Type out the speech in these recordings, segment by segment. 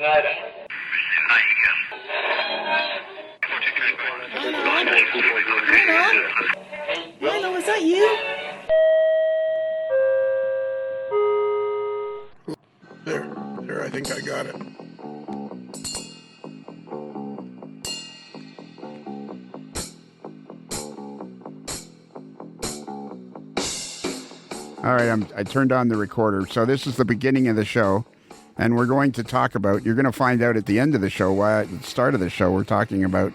Milo, is that you? There, I think I got it. All right, I turned on the recorder. So this is the beginning of the show, and we're going to talk about, you're going to find out at the end of the show, why at the start of the show, we're talking about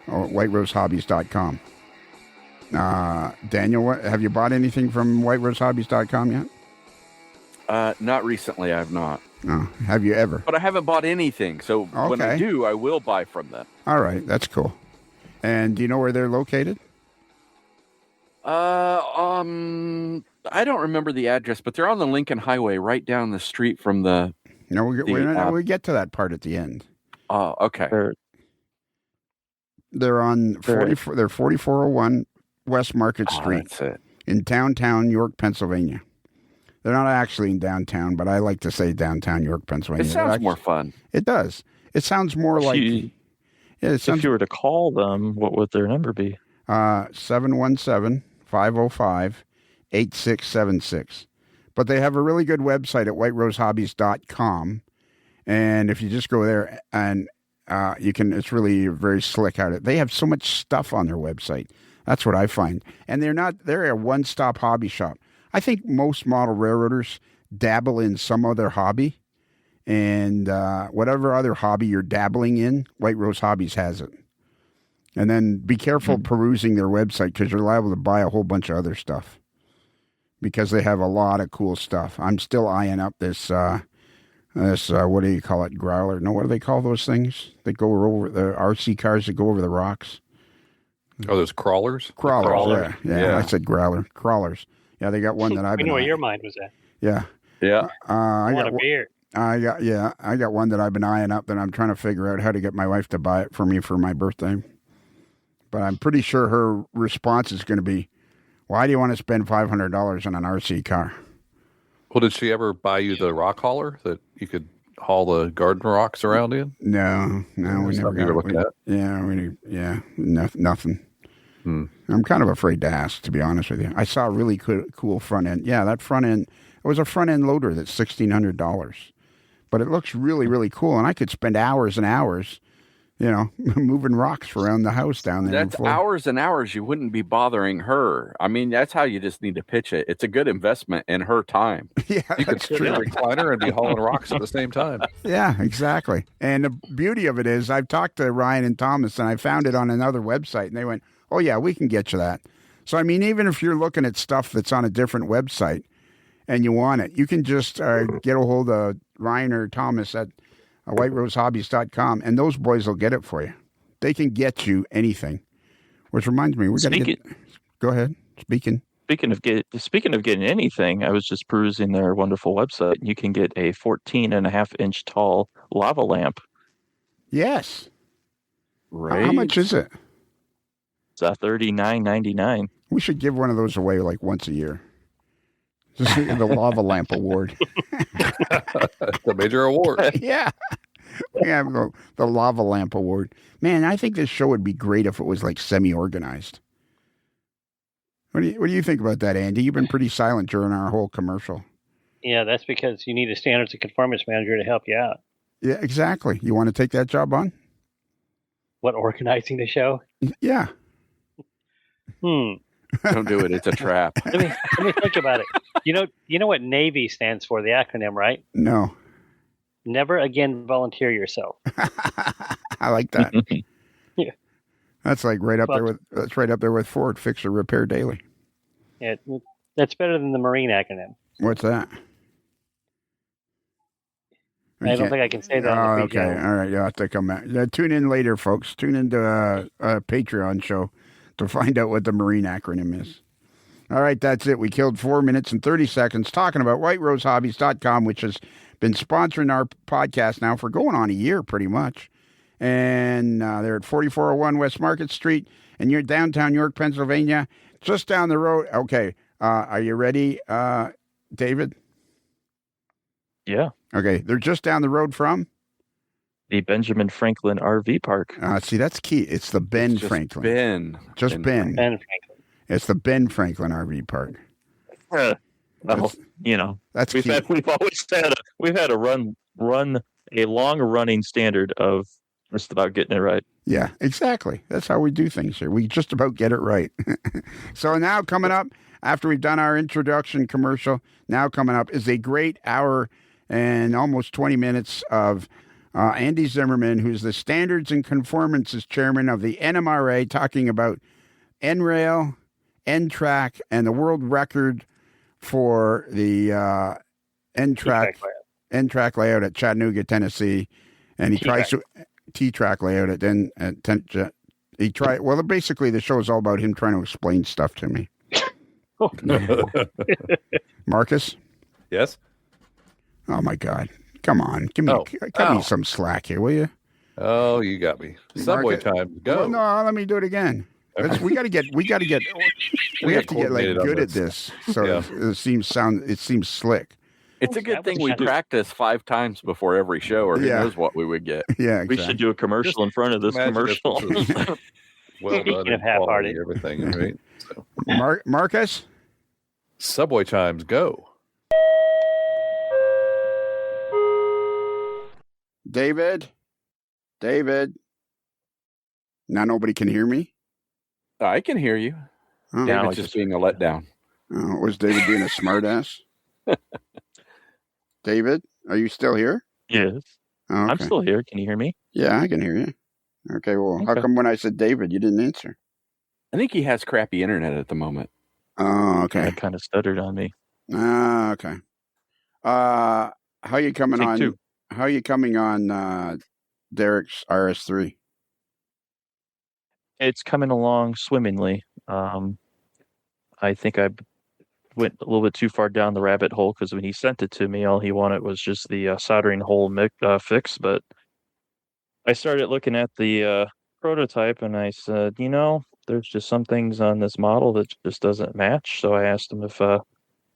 whiterosehobbies.com. Daniel, have you bought anything from whiterosehobbies.com yet? Not recently, I have not. No. Have you ever? But I haven't bought anything, so when I do, I will buy from them. All right, that's cool. And do you know where they're located? I don't remember the address, but they're on the Lincoln Highway, right down the street from the. No, we get to that part at the end. Oh, okay. They're on 44. They're 4401 West Market Street in downtown York, Pennsylvania. They're not actually in downtown, but I like to say downtown York, Pennsylvania. It sounds more fun. It does. It sounds more like. If you were to call them, what would their number be? 717-505-8676. But they have a really good website at whiterosehobbies.com. And if you just go there and it's really very slick out. They have so much stuff on their website. That's what I find. And they're a one-stop hobby shop. I think most model railroaders dabble in some other hobby. And whatever other hobby you're dabbling in, White Rose Hobbies has it. And then be careful perusing their website because you're liable to buy a whole bunch of other stuff because they have a lot of cool stuff. I'm still eyeing up this what do you call it, growler? No, what do they call those things that go over the RC cars that go over the rocks? Oh, those crawlers? Crawlers, yeah. I said growler. Crawlers. Yeah, they got one that I've been. I know where your mind was at. Yeah. Yeah. I got a beer. I got one that I've been eyeing up that I'm trying to figure out how to get my wife to buy it for me for my birthday. But I'm pretty sure her response is going to be, why do you want to spend $500 on an RC car? Well, did she ever buy you the rock hauler that you could haul the garden rocks around in? No, we never got it. Looked at. Yeah, nothing. I'm kind of afraid to ask, to be honest with you. I saw a really cool front end. Yeah, that front end, it was a front end loader that's $1,600. But it looks really, really cool, and I could spend hours and hours moving rocks around the house down there. That's hours and hours you wouldn't be bothering her. I mean, that's how you just need to pitch it. It's a good investment in her time. Yeah, you could stream a recliner and be hauling rocks at the same time. Yeah, exactly. And the beauty of it is I've talked to Ryan and Thomas, and I found it on another website, and they went, oh, yeah, we can get you that. So, I mean, even if you're looking at stuff that's on a different website and you want it, you can just get a hold of Ryan or Thomas at whiterosehobbies.com, and those boys will get it for you. They can get you anything. Which reminds me, go ahead. Speaking of getting anything, I was just perusing their wonderful website. You can get a 14.5-inch tall lava lamp. Yes. Right. How much is it? It's $39.99. We should give one of those away like once a year. Just the Lava Lamp Award. The major award. Yeah. We have the Lava Lamp Award. Man, I think this show would be great if it was like semi-organized. What do you think about that, Andy? You've been pretty silent during our whole commercial. Yeah, that's because you need a standards and conformance manager to help you out. Yeah, exactly. You want to take that job on? What, organizing the show? Yeah. Don't do it. It's a trap. Let me think about it. You know what Navy stands for, the acronym, right? No. Never again volunteer yourself. I like that. Yeah. That's like right up there with Ford, fix or repair daily. Yeah, that's better than the Marine acronym. What's that? I don't think I can say that. On the okay. All right. You'll have to come back. Tune in later, folks. Tune into a Patreon show to find out what the Marine acronym is. All right, that's it. We killed 4 minutes and 30 seconds talking about whiterosehobbies.com, which has been sponsoring our podcast now for going on a year pretty much. And they're at 4401 West Market Street, and you're downtown York, Pennsylvania, just down the road. Okay, are you ready, David? Yeah. Okay, they're just down the road from? the Benjamin Franklin RV Park. See, that's key. It's the Ben It's just Franklin. Ben. Just Ben. Ben Franklin. It's the Ben Franklin RV Park. Well, That's- That's we've key. always had a run a long running standard of just about getting it right. Yeah, exactly. That's how we do things here. We just about get it right. So now coming up, after we've done our introduction commercial, now coming up is a great hour and almost 20 minutes of Andy Zimmerman, who's the Standards and Conformances Chairman of the NMRA, talking about N-Rail, N-TRAK, and the world record for the N-TRAK layout at Chattanooga, Tennessee. And he tries to T-TRAK layout he tried. Well, basically, the show is all about him trying to explain stuff to me. Marcus? Yes? Oh, my God. Come on. Cut me some slack here, will you? Oh, you got me. Subway time. Go. Well, no, let me do it again. We have to get like good at this. So it seems slick. It's a good thing we practice 5 times before every show, or who knows what we would get. Yeah, exactly. We should do a commercial in front of this commercial. Well done. And quality, everything, right? So. Marcus? Subway times, go. David? Now nobody can hear me? I can hear you. Oh. David's just being a letdown. Was David being a smartass? David, are you still here? Yes. Oh, okay. I'm still here. Can you hear me? Yeah, I can hear you. Okay, well, how come when I said David, you didn't answer? I think he has crappy internet at the moment. Oh, okay. That kind of stuttered on me. Okay. How you coming Take on? 2. How you coming on Derek's RS3? It's coming along swimmingly. I think I went a little bit too far down the rabbit hole because when he sent it to me, all he wanted was just the soldering hole fix. But I started looking at the prototype and I said, there's just some things on this model that just doesn't match. So I asked him if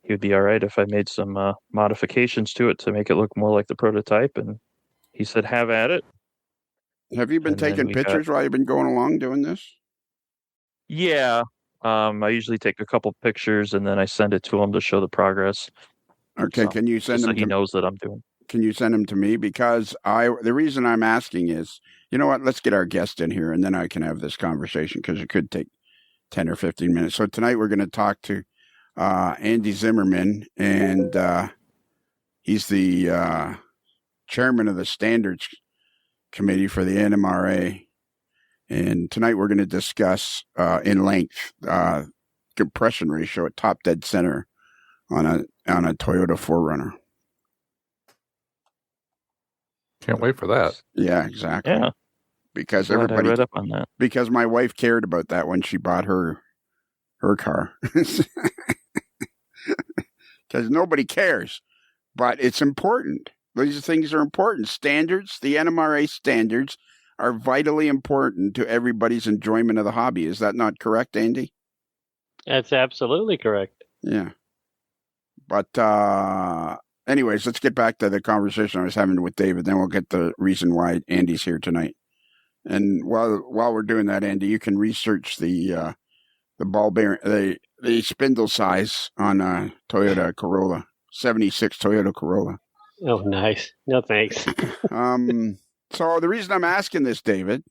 he would be all right if I made some modifications to it to make it look more like the prototype. And he said, have at it. Have you been taking pictures while you've been going along doing this? Yeah. I usually take a couple pictures and then I send it to him to show the progress. Okay, can you send them? So he knows that I'm doing. Can you send them to me? Because the reason I'm asking is, you know what? Let's get our guest in here, and then I can have this conversation because it could take 10 or 15 minutes. So tonight we're going to talk to Andy Zimmerman, and he's the chairman of the Standards Committee for the NMRA. And tonight we're going to discuss in length compression ratio at top dead center on a Toyota 4Runner. Can't wait for that. Yeah, exactly. Yeah, because I everybody read up on that. Because my wife cared about that when she bought her car. Because nobody cares, but it's important. These things are important. Standards, the NMRA standards, are vitally important to everybody's enjoyment of the hobby. Is that not correct, Andy? That's absolutely correct. Yeah. But anyways, let's get back to the conversation I was having with David. Then we'll get the reason why Andy's here tonight. And while we're doing that, Andy, you can research the ball bearing, the spindle size on a Toyota Corolla, 76 Toyota Corolla. Oh, nice. No, thanks. So the reason I'm asking this, David,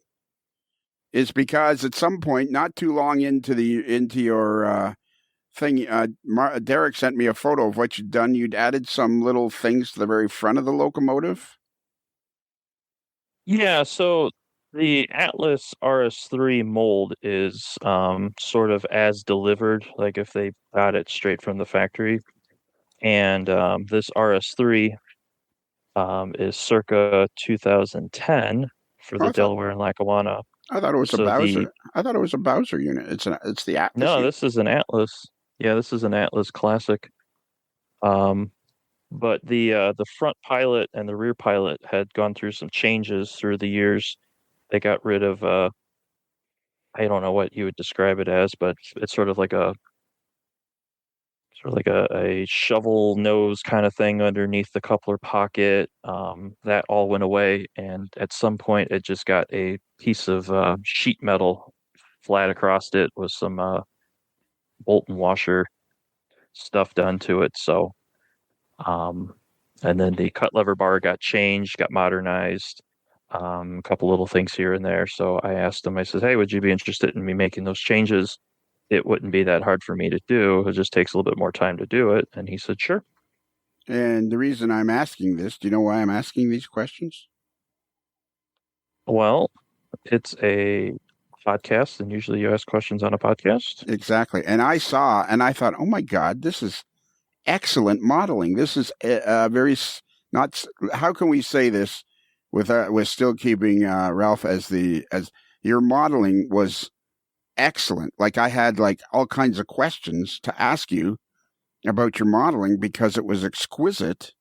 is because at some point, not too long into your thing, Derek sent me a photo of what you'd done. You'd added some little things to the very front of the locomotive. Yeah, so the Atlas RS3 mold is sort of as delivered, like if they got it straight from the factory. And this RS3 is circa 2010 for the Delaware and Lackawanna. I thought it was a Bowser. I thought it was a Bowser unit. It's the Atlas. No, this is an Atlas. Yeah, this is an Atlas Classic. But the front pilot and the rear pilot had gone through some changes through the years. They got rid of I don't know what you would describe it as, but it's sort of like a sort of like a shovel nose kind of thing underneath the coupler pocket. That all went away, and at some point it just got a piece of sheet metal flat across it with some bolt and washer stuff done to it. So, and then the cut lever bar got changed, got modernized, a couple little things here and there. So I asked him, I said, hey, would you be interested in me making those changes? It wouldn't be that hard for me to do. It just takes a little bit more time to do it. And he said, sure. And the reason I'm asking this, do you know why I'm asking these questions? Well, it's a podcast, and usually you ask questions on a podcast. Exactly. And I saw, and I thought, oh my God, this is excellent modeling. This is not. How can we say this with still keeping Ralph as your modeling was excellent. Like I had like all kinds of questions to ask you about your modeling because it was exquisite,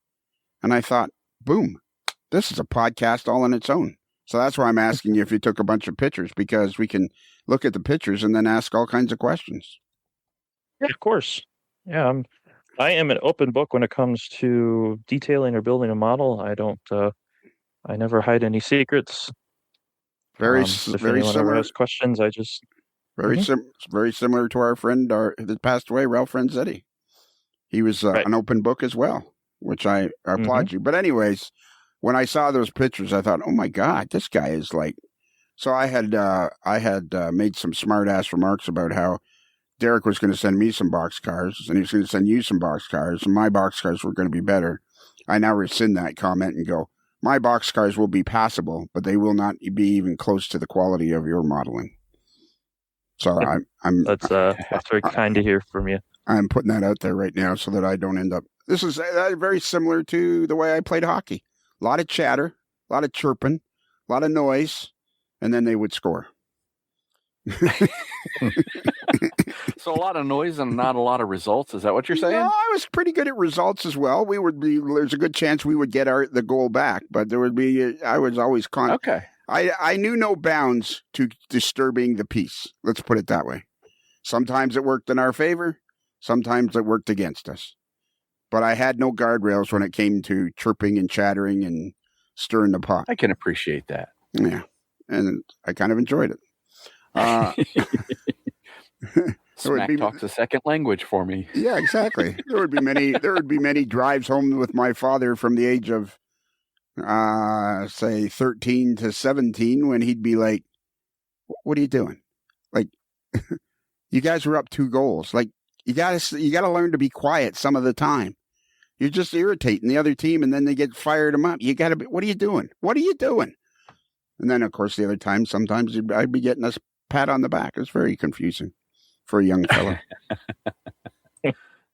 and I thought, boom, this is a podcast all on its own. So that's why I'm asking you if you took a bunch of pictures, because we can look at the pictures and then ask all kinds of questions. Yeah, of course. Yeah, I am an open book when it comes to detailing or building a model. I don't. I never hide any secrets. Very if very anyone similar. ever has questions, I just very similar to our friend that passed away, Ralph Renzetti. He was Right. an open book as well, which I applaud you. But anyways, when I saw those pictures, I thought, oh my God, this guy is like. So I had made some smart ass remarks about how Derek was going to send me some box cars, and he was going to send you some box cars, and my box cars were going to be better. I now rescind that comment and go, my box cars will be passable, but they will not be even close to the quality of your modeling. So I'm that's very kind to hear from you. I'm putting that out there right now so that I don't end up. This is very similar to the way I played hockey. A lot of chatter, a lot of chirping, a lot of noise, and then they would score. So a lot of noise and not a lot of results. Is that what you're saying? No, I was pretty good at results as well. There's a good chance we would get the goal back, but there would be. I was always Okay. I knew no bounds to disturbing the peace. Let's put it that way. Sometimes it worked in our favor. Sometimes it worked against us. But I had no guardrails when it came to chirping and chattering and stirring the pot. I can appreciate that. Yeah, and I kind of enjoyed it. Smack talk's a second language for me. Yeah, exactly. There would be many drives home with my father from the age of say 13 to 17 when he'd be like, what are you doing? Like, you guys were up 2 goals. Like, you gotta learn to be quiet some of the time. You're just irritating the other team, and then they get fired them up. You gotta be, what are you doing? What are you doing? And then, of course, the other time, sometimes I'd be getting a pat on the back. It's very confusing for a young fella.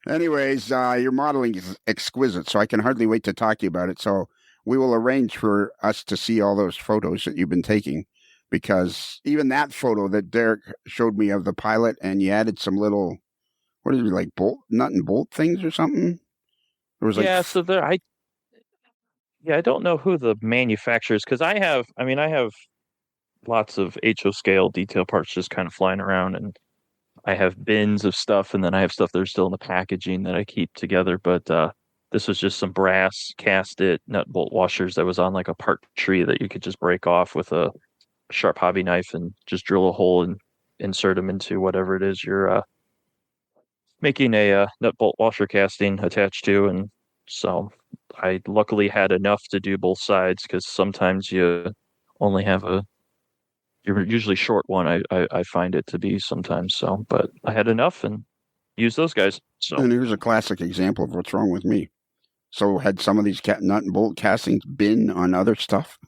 Anyways, your modeling is exquisite, so I can hardly wait to talk to you about it. So we will arrange for us to see all those photos that you've been taking, because even that photo that Derek showed me of the pilot, and you added some little, what is it, like nut and bolt things or something? There was like so I don't know who the manufacturers, because I have lots of HO scale detail parts just kind of flying around, and I have bins of stuff, and then I have stuff that are still in the packaging that I keep together. But this was just some brass casted nut bolt washers that was on like a part tree that you could just break off with a sharp hobby knife and just drill a hole and insert them into whatever it is you're making a nut bolt washer casting attached to. And so I luckily had enough to do both sides, because sometimes you only have you're usually short one. I find it to be sometimes. So, but I had enough and used those guys. So, and here's a classic example of what's wrong with me. So had some of these nut and bolt castings been on other stuff?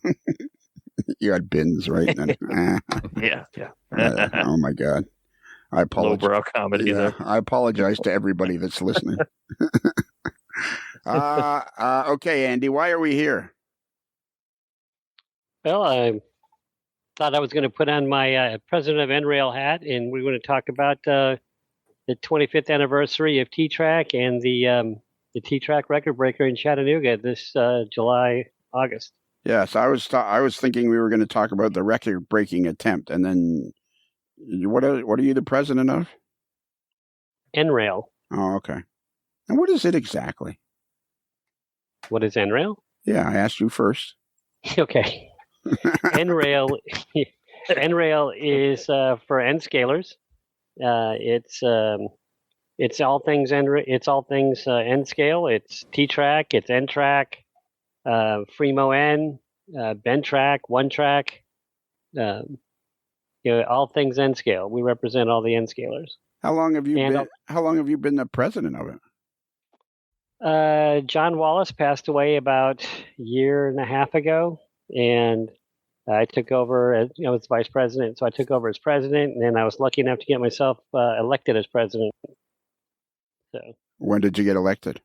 You had bins, right? yeah. Oh my God. I apologize. Lowbrow comedy there. I apologize to everybody that's listening. Okay, Andy, why are we here? Well, I thought I was going to put on my president of NRAIL hat, and we're going to talk about the 25th anniversary of T-TRAK and the T-TRAK record breaker in Chattanooga this July, August. Yes, I was thinking we were going to talk about the record breaking attempt, and then what are you the president of? NRAIL. Oh, okay. And what is it exactly? What is NRail? Yeah, I asked you first. Okay. NRail is for N-scalers. It's all things N-scale. It's T-TRAK, it's N-TRAK, Fremo N, Ben-TRAK, One-TRAK. All things N-scale. We represent all the N-scalers. How long have you been the president of it? John Wallace passed away about a year and a half ago, and I took over as vice president. So I took over as president, and then I was lucky enough to get myself elected as president. So when did you get elected?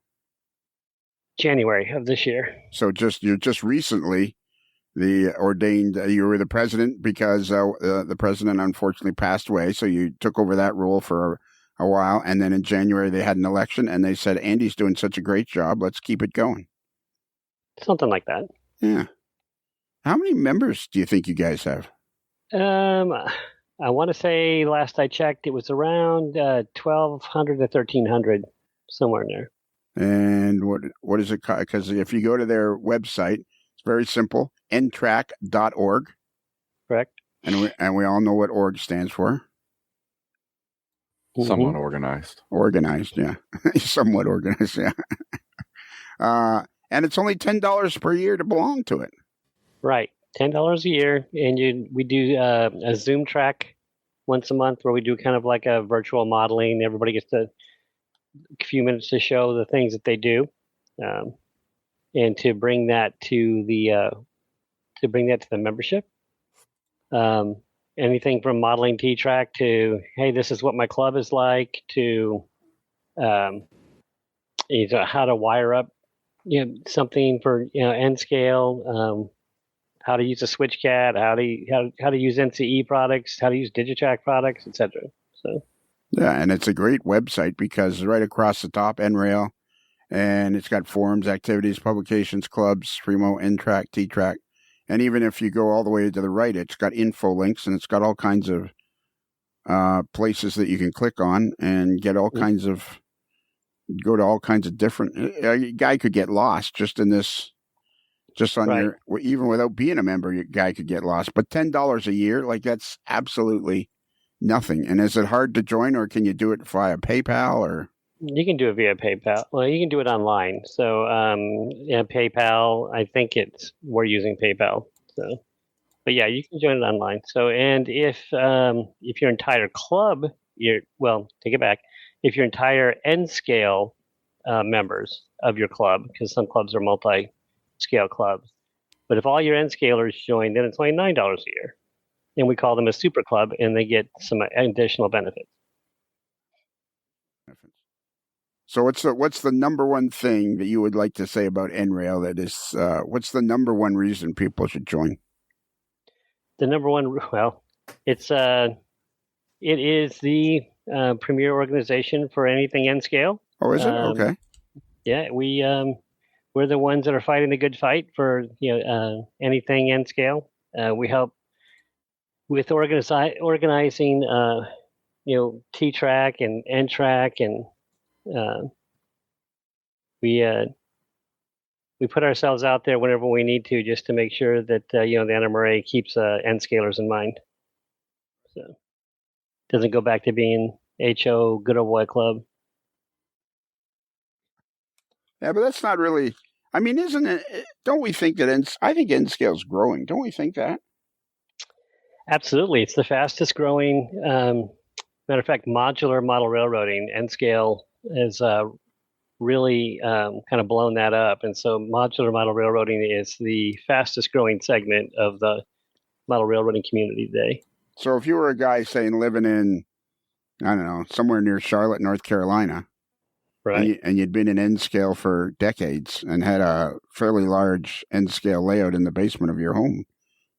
January of this year. So you're just recently you were the president because the president unfortunately passed away. So you took over that role for a while, and then in January they had an election, and they said, Andy's doing such a great job, let's keep it going. Something like that. Yeah. How many members do you think you guys have? I want to say last I checked, it was around 1,200 to 1,300, somewhere in there. And what is it? Because if you go to their website, it's very simple, N-TRAK.org. Correct. And we all know what org stands for. Somewhat organized. Organized, yeah. Somewhat organized, yeah. And it's only $10 per year to belong to it. Right, $10 a year, and we do a Zoom track once a month where we do kind of like a virtual modeling. Everybody gets a few minutes to show the things that they do, and to bring that to the membership. Anything from modeling T-TRAK to, hey, this is what my club is like, to how to wire up something for N-scale, how to use a switchcat, how to use NCE products, how to use Digitrack products, etc. So yeah, and it's a great website because right across the top, NRail, and it's got forums, activities, publications, clubs, Fremo, N-TRAK, T-TRAK. And even if you go all the way to the right, it's got info links, and it's got all kinds of places that you can click on and get all kinds of, go to all kinds of different, a guy could get lost just on right. Even without being a member, your guy could get lost. But $10 a year, that's absolutely nothing. And is it hard to join, or can you do it via PayPal or? You can do it via PayPal. Well, you can do it online. So, PayPal, I think we're using PayPal. So, but yeah, you can join it online. So, and if your entire club, take it back. If your entire N-scale members of your club, because some clubs are multi-scale clubs, but if all your N-scalers join, then it's only $9 a year, and we call them a super club, and they get some additional benefits. So what's the number one thing that you would like to say about NRail that is, what's the number one reason people should join? The number one, it is the premier organization for anything N-scale. Oh, is it? Okay. Yeah, we're the ones that are fighting the good fight for anything N-scale. We help with organizing T-TRAK and N-TRAK, and we put ourselves out there whenever we need to, just to make sure that the NMRA keeps N-scalers in mind. So it doesn't go back to being HO good old boy club. Yeah, but that's not really. I mean, isn't it? Don't we think that I think N-scale's growing? Don't we think that? Absolutely, it's the fastest growing. Matter of fact, modular model railroading, N-scale has really kind of blown that up. And so modular model railroading is the fastest growing segment of the model railroading community today. So if you were a guy, saying, living in, I don't know, somewhere near Charlotte, North Carolina, right, and you'd been in N-scale for decades and had a fairly large N-scale layout in the basement of your home,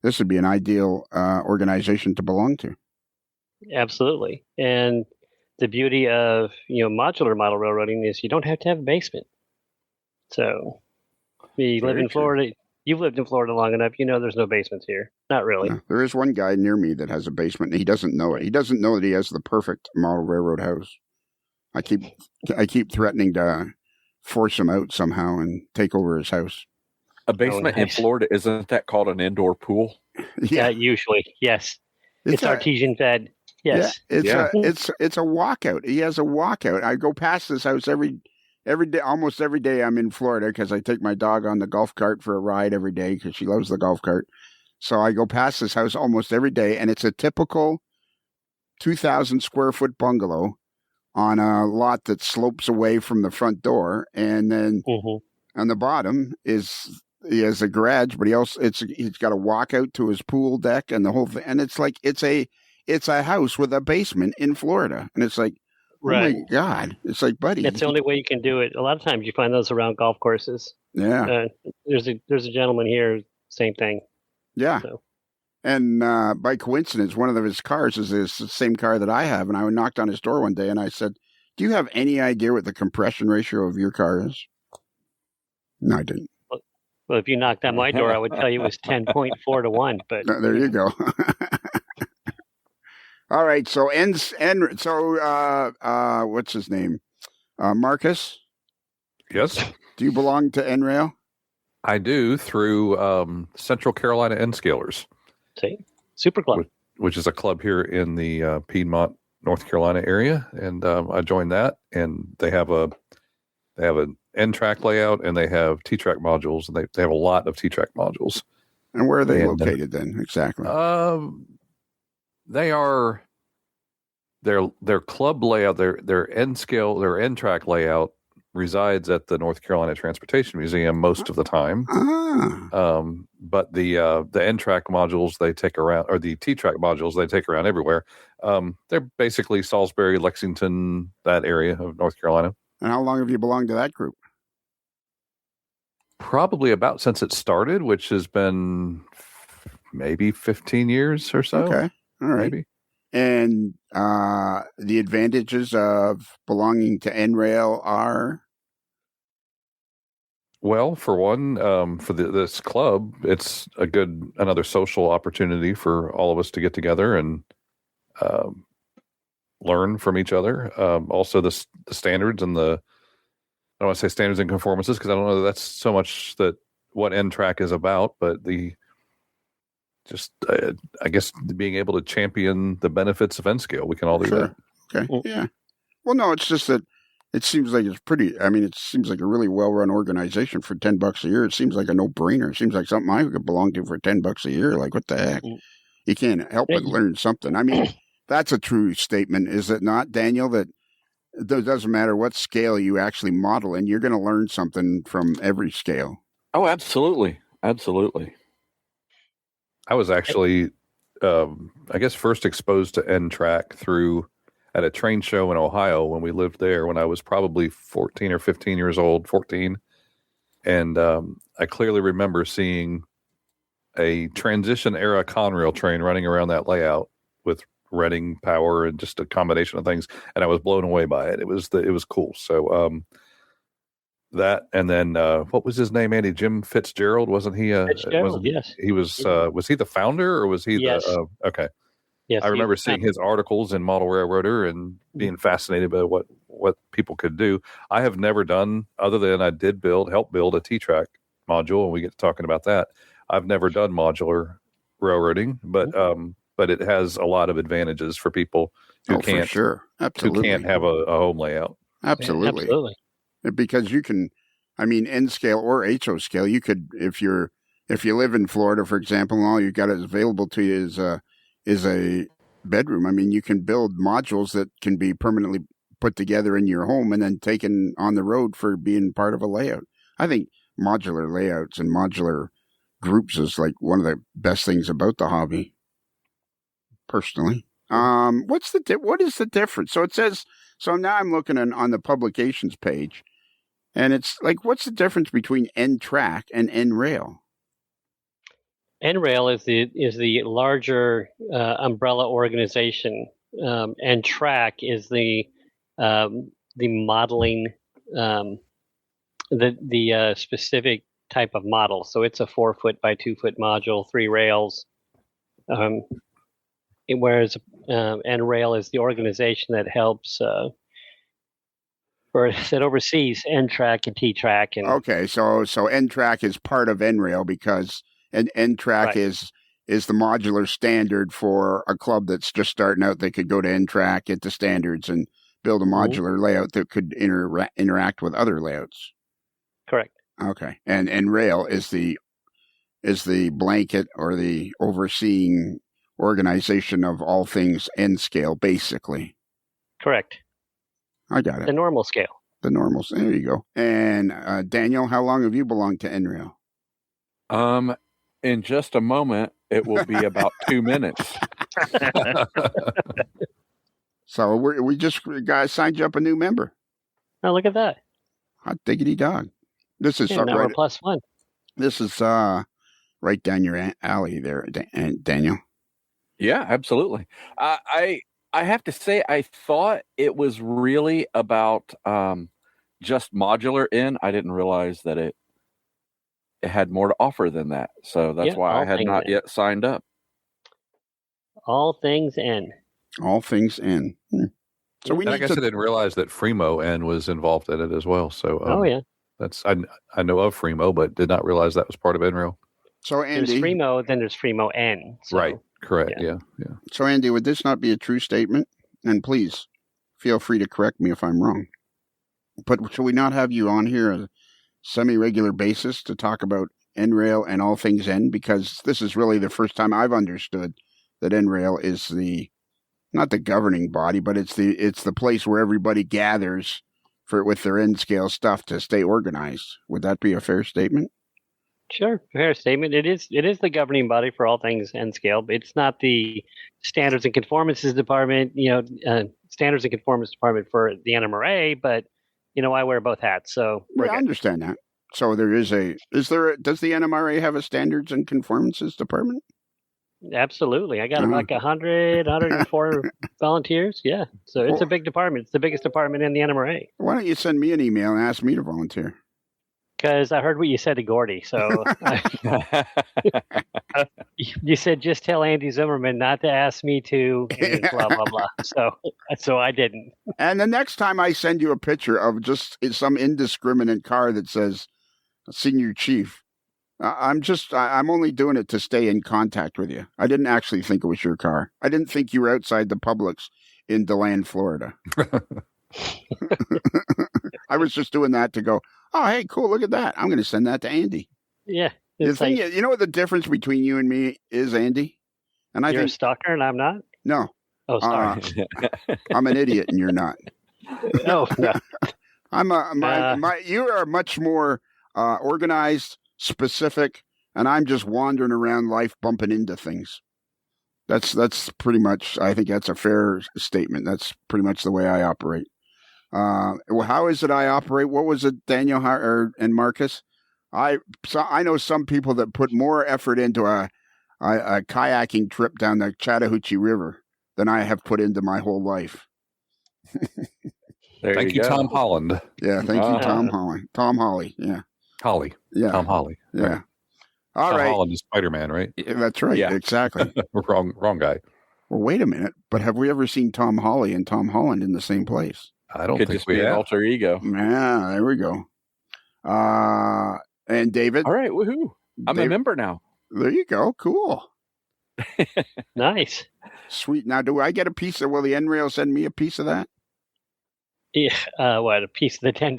this would be an ideal organization to belong to. Absolutely. And the beauty of modular model railroading is you don't have to have a basement. So you live in Florida. You've lived in Florida long enough. There's no basements here. Not really. Yeah, there is one guy near me that has a basement, and he doesn't know it. He doesn't know that he has the perfect model railroad house. I keep threatening to force him out somehow and take over his house. A basement in Florida, isn't that called an indoor pool? Yeah, usually, yes. It's artesian fed. Yes. Yeah, it's a walkout. He has a walkout. I go past this house every day, almost every day. I'm in Florida because I take my dog on the golf cart for a ride every day because she loves the golf cart. So I go past this house almost every day, and it's a typical 2,000 square foot bungalow on a lot that slopes away from the front door, and then on the bottom he has a garage, but he's got a walkout to his pool deck and the whole thing, and it's like it's a house with a basement in Florida, and it's like, right. Oh my God, it's like, buddy, that's the only way you can do it. A lot of times you find those around golf courses. Yeah, there's a gentleman here, same thing. Yeah. So. And by coincidence, one of his cars is the same car that I have. And I knocked on his door one day and I said, "Do you have any idea what the compression ratio of your car is?" No, I didn't. Well, if you knocked on my door, I would tell you it was 10.4 to 1. But there you go. All right. So what's his name? Marcus? Yes. Do you belong to N-Rail? I do, through Central Carolina N-Scalers. See? Super Club. Which is a club here in the Piedmont, North Carolina area. And I joined that, and they have an N-TRAK layout, and they have T-TRAK modules, and they have a lot of T-TRAK modules. And where are they located then, exactly? They are their club layout, their N-TRAK layout resides at the North Carolina Transportation Museum most of the time. But the N-TRAK modules they take around, or the T-TRAK modules they take around everywhere. They're basically Salisbury, Lexington, that area of North Carolina. And how long have you belonged to that group? Probably about since it started, which has been maybe 15 years or so. Okay. All right. Maybe. And the advantages of belonging to N-Rail are? Well, for one, for this club, it's another social opportunity for all of us to get together and learn from each other. Also, the standards and I don't want to say standards and conformances because I don't know that that's so much that what N-TRAK is about, but I guess being able to champion the benefits of N-Scale. We can all do that. Okay. Yeah. Well, no, it's just that it seems like it seems like a really well-run organization for $10 a year. It seems like a no-brainer. It seems like something I could belong to for $10 a year. Like, what the heck? You can't help but learn something. I mean, that's a true statement, is it not, Daniel, that it doesn't matter what scale you actually model, and you're going to learn something from every scale. Oh, absolutely. Absolutely. I was actually, I guess, first exposed to N-TRAK at a train show in Ohio when we lived there when I was probably 14 or 15 years old, 14. And I clearly remember seeing a transition era Conrail train running around that layout with Reading power and just a combination of things. And I was blown away by it. It was cool. So that, and then what was his name, Andy? Jim Fitzgerald, wasn't he? Fitzgerald, yes. He was he the founder, or was he okay. Yes, I remember seeing his articles in Model Railroader and being fascinated by what people could do. I have never done, other than I did help build a T-TRAK module, and we get to talking about that. I've never done modular railroading, but it has a lot of advantages for people who can't, for sure. Absolutely, who can't have a home layout. Absolutely. Because you can, N-scale or HO scale, you could, if you live in Florida, for example, and all you got available to you is a bedroom. You can build modules that can be permanently put together in your home and then taken on the road for being part of a layout. I think modular layouts and modular groups is like one of the best things about the hobby, personally. What is the difference? So it says, so now I'm looking on the publications page, and it's like, what's the difference between N-TRAK and N-Rail? N-Rail is the larger umbrella organization. N-TRAK is the modeling, the specific type of model. So it's a 4-foot by 2-foot module, 3 rails. Whereas N-Rail is the organization that helps or that oversees N-TRAK and T-TRAK. And Okay, so N-TRAK is part of NRAIL because N-TRAK Right. is the modular standard for a club that's just starting out. They could go to N-TRAK, get the standards, and build a modular layout that could interact with other layouts. correct. Okay, and NRAIL is the blanket or the overseeing organization of all things N scale, basically. Correct. I got it. The normal scale. The normals. There you go. And Daniel, how long have you belonged to NRAIL? In just a moment, it will be about 2 minutes. So we just signed you up a new member. Oh, look at that. Hot diggity dog. This is Yeah, now we're right. +1. This is right down your alley there, Daniel. Yeah, absolutely. I have to say, I thought it was really about just modular in. I didn't realize that it had more to offer than that. So that's why I had not yet signed up. All things N. All things in. So I guess I didn't realize that Fremo N was involved in it as well. So oh yeah, that's I know of Fremo, but did not realize that was part of NRAIL. So Andy, there's Fremo, then there's Fremo N. So, Right. Correct. Yeah. So Andy, would this not be a true statement? And please feel free to correct me if I'm wrong. But should we not have you on here on a semi-regular basis to talk about NRAIL and all things N? Because this is really the first time I've understood that NRAIL is not the governing body, but it's the place where everybody gathers with their N scale stuff to stay organized. Would that be a fair statement? Sure, fair statement. It is the governing body for all things N scale. It's not the standards and conformances department, standards and conformance department for the NMRA, but I wear both hats. So I understand that. So does the NMRA have a standards and conformances department? Absolutely. I got like 104 volunteers. Yeah. So it's a big department. It's the biggest department in the NMRA. Why don't you send me an email and ask me to volunteer? Because I heard what you said to Gordy. So you said just tell Andy Zimmerman not to ask me to blah, blah, blah. So I didn't. And the next time I send you a picture of just some indiscriminate car that says senior chief, I'm only doing it to stay in contact with you. I didn't actually think it was your car. I didn't think you were outside the Publix in DeLand, Florida. I was just doing that to go, oh, hey, cool, look at that. I'm going to send that to Andy. Yeah. The thing is, you know what the difference between you and me is, Andy? And you're a stalker and I'm not? No. Oh, sorry. I'm an idiot and you're not. No. You are much more organized, specific, and I'm just wandering around life bumping into things. That's pretty much, I think that's a fair statement. That's pretty much the way I operate. How is it I operate? What was it, Daniel and Marcus? I know some people that put more effort into a kayaking trip down the Chattahoochee River than I have put into my whole life. Thank you, Tom Holland. Yeah, thank you, Tom Holland. Tom Holly, yeah. Holly. Yeah. Tom Holly. Yeah. Right. All Tom right. Holland is Spider-Man, right? Yeah, that's right. Yeah. Exactly. Wrong guy. Well, wait a minute. But have we ever seen Tom Holly and Tom Holland in the same place? I don't think just we be have. An alter ego. Yeah, there we go. And David? All right, woohoo. I'm a member now. There you go. Cool. Nice. Sweet. Now, will the NRAIL send me a piece of that? Yeah, a piece of the $10?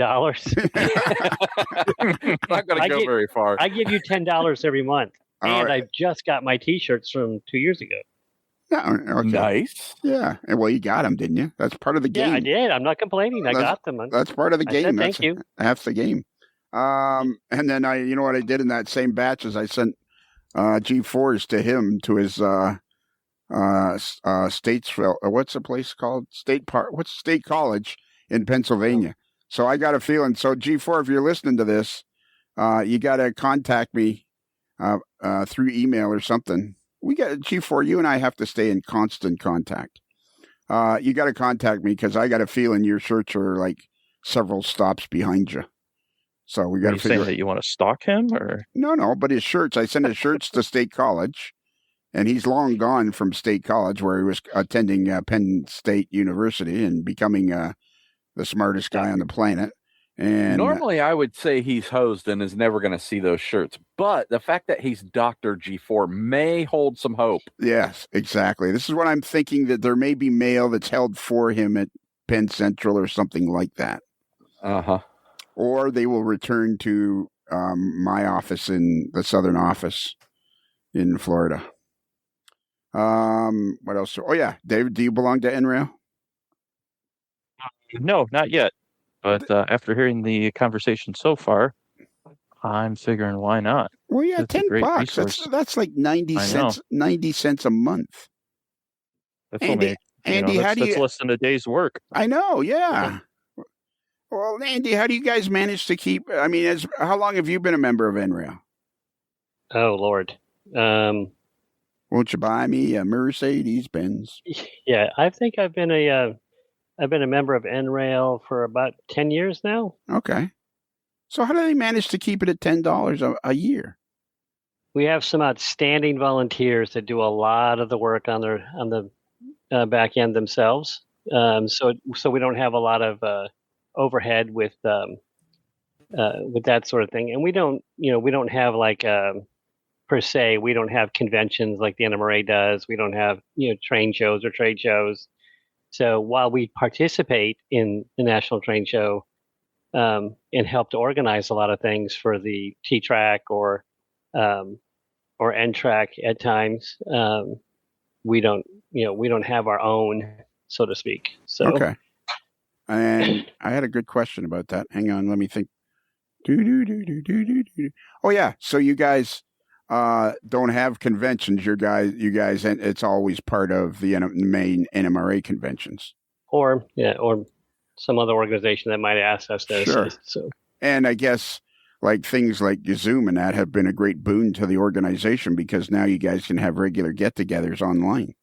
Not going to go very far. I give you $10 every month, and I just got my T-shirts from 2 years ago. Yeah, okay. Nice. Yeah. Well, you got them, didn't you? That's part of the game. Yeah, I did. I'm not complaining. I got them. That's part of the game. Thank you. Half the game. And then you know what I did in that same batch is I sent G4s to him to his Statesville. What's the place called? What's State College in Pennsylvania? So I got a feeling. So G4, if you're listening to this, you got to contact me through email or something. We got G4. You and I have to stay in constant contact. You got to contact me because I got a feeling your shirts are like several stops behind you. So we got to figure. Saying that you want to stalk him, or no, but his shirts. I sent his shirts to State College, and he's long gone from State College where he was attending Penn State University and becoming the smartest guy on the planet. And normally I would say he's hosed and is never going to see those shirts. But the fact that he's Dr. G4 may hold some hope. Yes, exactly. This is what I'm thinking, that there may be mail that's held for him at Penn Central or something like that. Uh-huh. Or they will return to my office in the southern office in Florida. What else? Oh, yeah. David, do you belong to NRAIL? No, not yet. But after hearing the conversation so far, I'm figuring why not? Well, yeah, That's a great $10. resource. That's like 90 I cents. know. 90 cents a month. That's Andy, only, how do that's you? less than a day's work. I know. Yeah. Well, Andy, how do you guys manage to keep? I mean, how long have you been a member of NRAIL? Oh Lord. Won't you buy me a Mercedes Benz? Yeah, I think I've been a member of NRAIL for about 10 years now. Okay. So how do they manage to keep it at $10 a year? We have some outstanding volunteers that do a lot of the work on the back end themselves. So we don't have a lot of overhead with that sort of thing, and we don't have like per se, we don't have conventions like the NMRA does. We don't have train shows or trade shows. So while we participate in the National Train Show and help to organize a lot of things for the T-TRAK or N-TRAK at times, we don't have our own, so to speak. So okay. And I had a good question about that. Hang on, let me think. Oh yeah, so you guys don't have conventions. You guys, and it's always part of the main NMRA conventions. Or some other organization that might ask us to assist. So, and I guess like things like Zoom and that have been a great boon to the organization, because now you guys can have regular get-togethers online.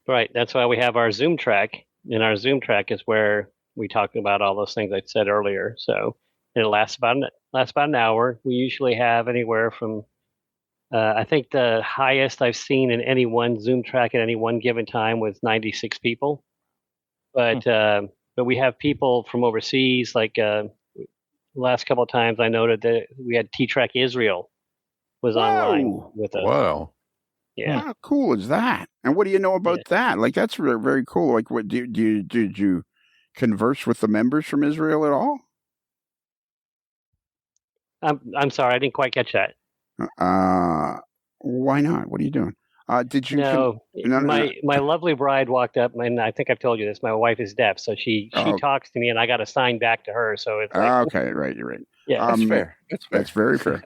Right. That's why we have our Zoom track, and our Zoom track is where we talk about all those things I said earlier. So it lasts about an hour. We usually have anywhere from I think the highest I've seen in any one Zoom track at any one given time was 96 people. But we have people from overseas. Like the last couple of times, I noted that we had T-TRAK Israel was online with us. Wow. Yeah. How cool is that? And what do you know about that? Like, that's very, very cool. Like, what did you converse with the members from Israel at all? I'm sorry, I didn't quite catch that. Why not? What are you doing? Did you? No, my lovely bride walked up, and I think I've told you this. My wife is deaf, so she talks to me, and I got to sign back to her. So it's like, okay, right, you're right. Yeah, that's fair. That's very fair.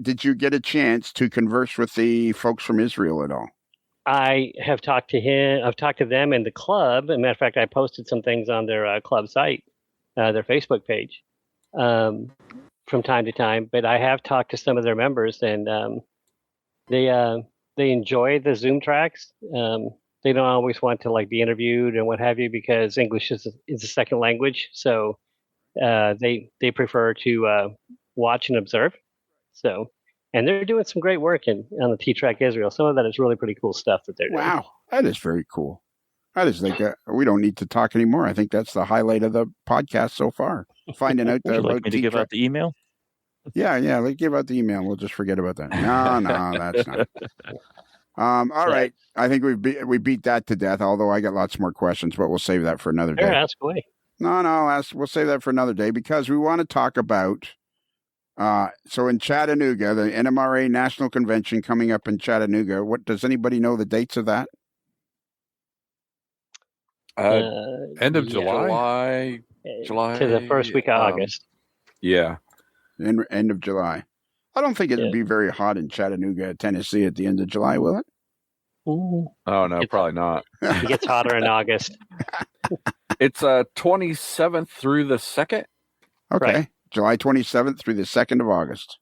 Did you get a chance to converse with the folks from Israel at all? I have talked to him. I've talked to them and the club. As a matter of fact, I posted some things on their club site, their Facebook page, from time to time. But I have talked to some of their members, and they enjoy the Zoom tracks. They don't always want to like be interviewed and what have you, because English is a second language. So they prefer to watch and observe. So, and they're doing some great work on the T-TRAK Israel. Some of that is really pretty cool stuff that they're doing. Wow, that is very cool. That is like we don't need to talk anymore. I think that's the highlight of the podcast so far. Finding out Would you about like me to give out the email? Yeah, let's give out the email. We'll just forget about that. No, that's not. All right. I think we beat that to death. Although I got lots more questions, but we'll save that for another day. Sure, ask away. No, we'll save that for another day, because we want to talk about. So in Chattanooga, the NMRA National Convention coming up in Chattanooga. What does anybody know the dates of that? End of July to the first week of August. Yeah. End of July. I don't think it'd be very hot in Chattanooga, Tennessee at the end of July, will it? Oh, no, probably not. It gets hotter in August. It's 27th through the 2nd. Okay. Right. July 27th through the 2nd of August.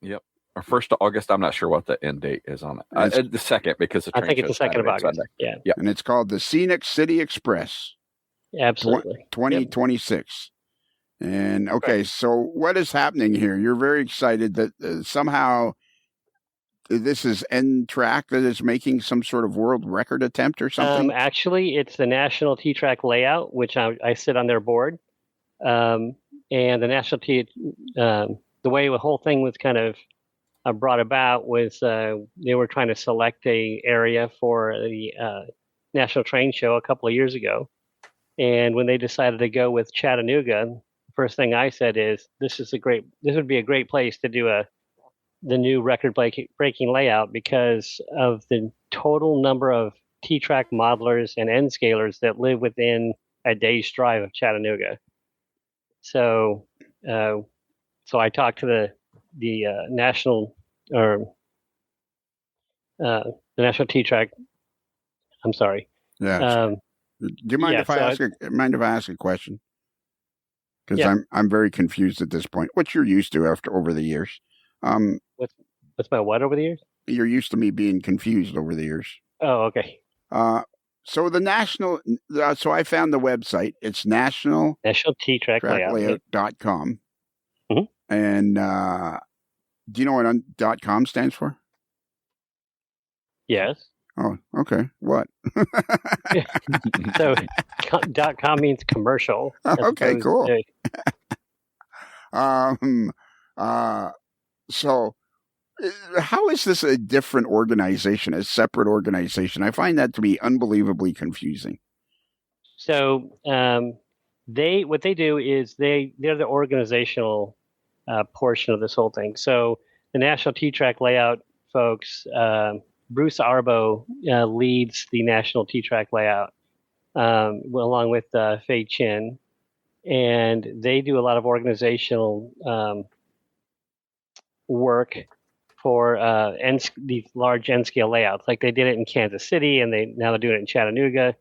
Yep. Or 1st of August. I'm not sure what the end date is on it. The 2nd, because the I train think it's the 2nd of August. Sunday. Yeah. Yep. And it's called the Scenic City Express. Absolutely. 2026. And okay, so what is happening here? You're very excited that somehow this is N-TRAK that is making some sort of world record attempt or something? Actually, it's the National T-TRAK layout, which I sit on their board. And the National the way the whole thing was kind of brought about was they were trying to select a area for the National Train Show a couple of years ago. And when they decided to go with Chattanooga, the first thing I said is, this would be a great place to do the new record-breaking layout because of the total number of T-TRAK modelers and N-scalers that live within a day's drive of Chattanooga. So, so I talked to the national T-TRAK. I'm sorry. Yeah. Do you mind if I ask a question? Because I'm very confused at this point. What you're used to over the years. What's my what over the years? You're used to me being confused over the years. Oh, okay. So the national, so I found the website. It's National T-TRAK Layout.com. Mm-hmm. And do you know what .com stands for? Yes. Oh, okay. What? So .com means commercial. Okay, cool. So how is this a different organization, a separate organization? I find that to be unbelievably confusing. So what they do is they're the organizational portion of this whole thing. So the National T-TRAK layout folks, Bruce Arbo leads the National T-TRAK layout along with Fei Chin, and they do a lot of organizational work for these large N-scale layouts. Like they did it in Kansas City, and now they're doing it in Chattanooga.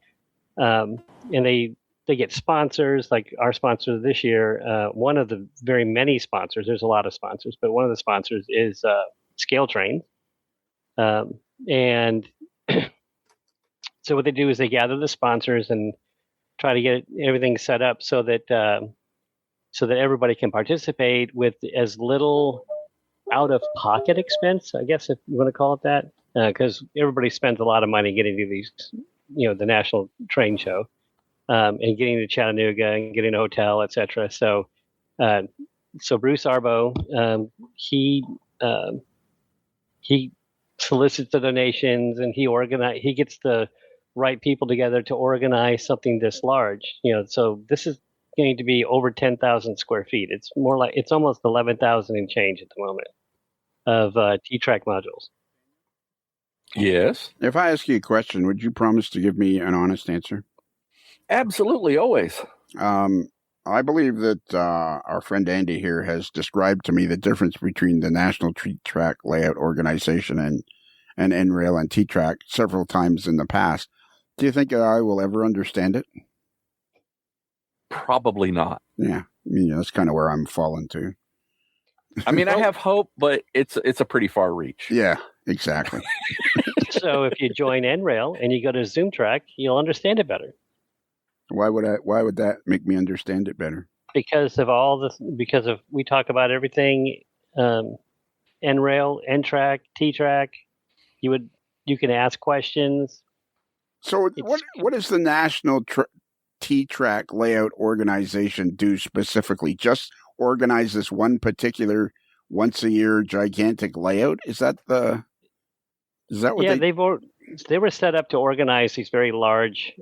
And they get sponsors, like our sponsor this year. One of the very many sponsors, there's a lot of sponsors, but one of the sponsors is Scale Train. And so what they do is they gather the sponsors and try to get everything set up so that everybody can participate with as little out-of-pocket expense, I guess, if you want to call it that, because everybody spends a lot of money getting to these, the National Train Show, and getting to Chattanooga and getting a hotel, etc. So Bruce Arbo, he solicits the donations and he gets the right people together to organize something this large. So this is going to be over 10,000 square feet. It's almost 11,000 and change at the moment of T-TRAK modules. Yes. If I ask you a question, would you promise to give me an honest answer? Always. I believe that our friend Andy here has described to me the difference between the National T-TRAK Layout Organization and NRAIL and T-TRAK several times in the past. Do you think I will ever understand it? Probably not. Yeah, that's kind of where I'm falling to. I mean, I have hope, but it's a pretty far reach. Yeah, exactly. So if you join NRAIL and you go to ZoomTrack, you'll understand it better. Why would that make me understand it better? Because we talk about everything, NRAIL, N-TRAK, T-TRAK. You can ask questions. So what does the National T-TRAK Layout Organization do specifically? Just organize this one particular once a year gigantic layout? Is that what? Yeah, they were set up to organize these very large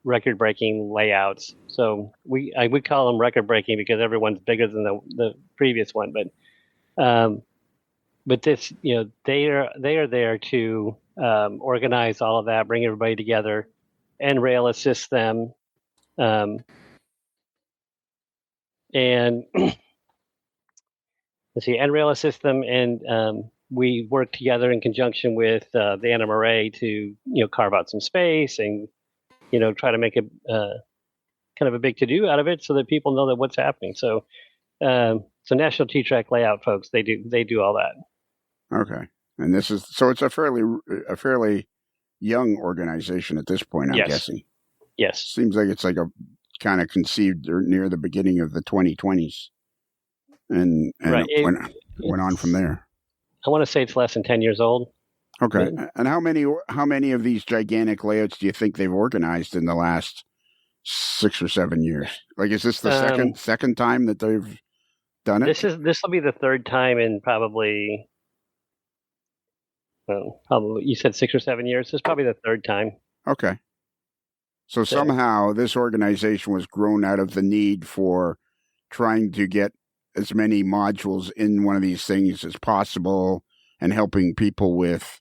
record-breaking layouts. So we call them record-breaking because everyone's bigger than the previous one. But this, they are there to organize all of that, bring everybody together, and NRAIL assists them. And let's see, NRAIL assists them, and we work together in conjunction with the NMRA to carve out some space and try to make a kind of a big to-do out of it so that people know that what's happening. So National T-TRAK layout folks, they do all that. Okay, and it's a fairly young organization at this point, I'm guessing. Yes, seems like it's like a kind of conceived near the beginning of the 2020s, and right. went on from there. I want to say it's less than 10 years old. Okay. And how many of these gigantic layouts do you think they've organized in the last 6 or 7 years? Like, is this the second time that they've done it? This will be the third time in probably you said 6 or 7 years. This is probably the third time. Okay. So somehow this organization was grown out of the need for trying to get as many modules in one of these things as possible and helping people with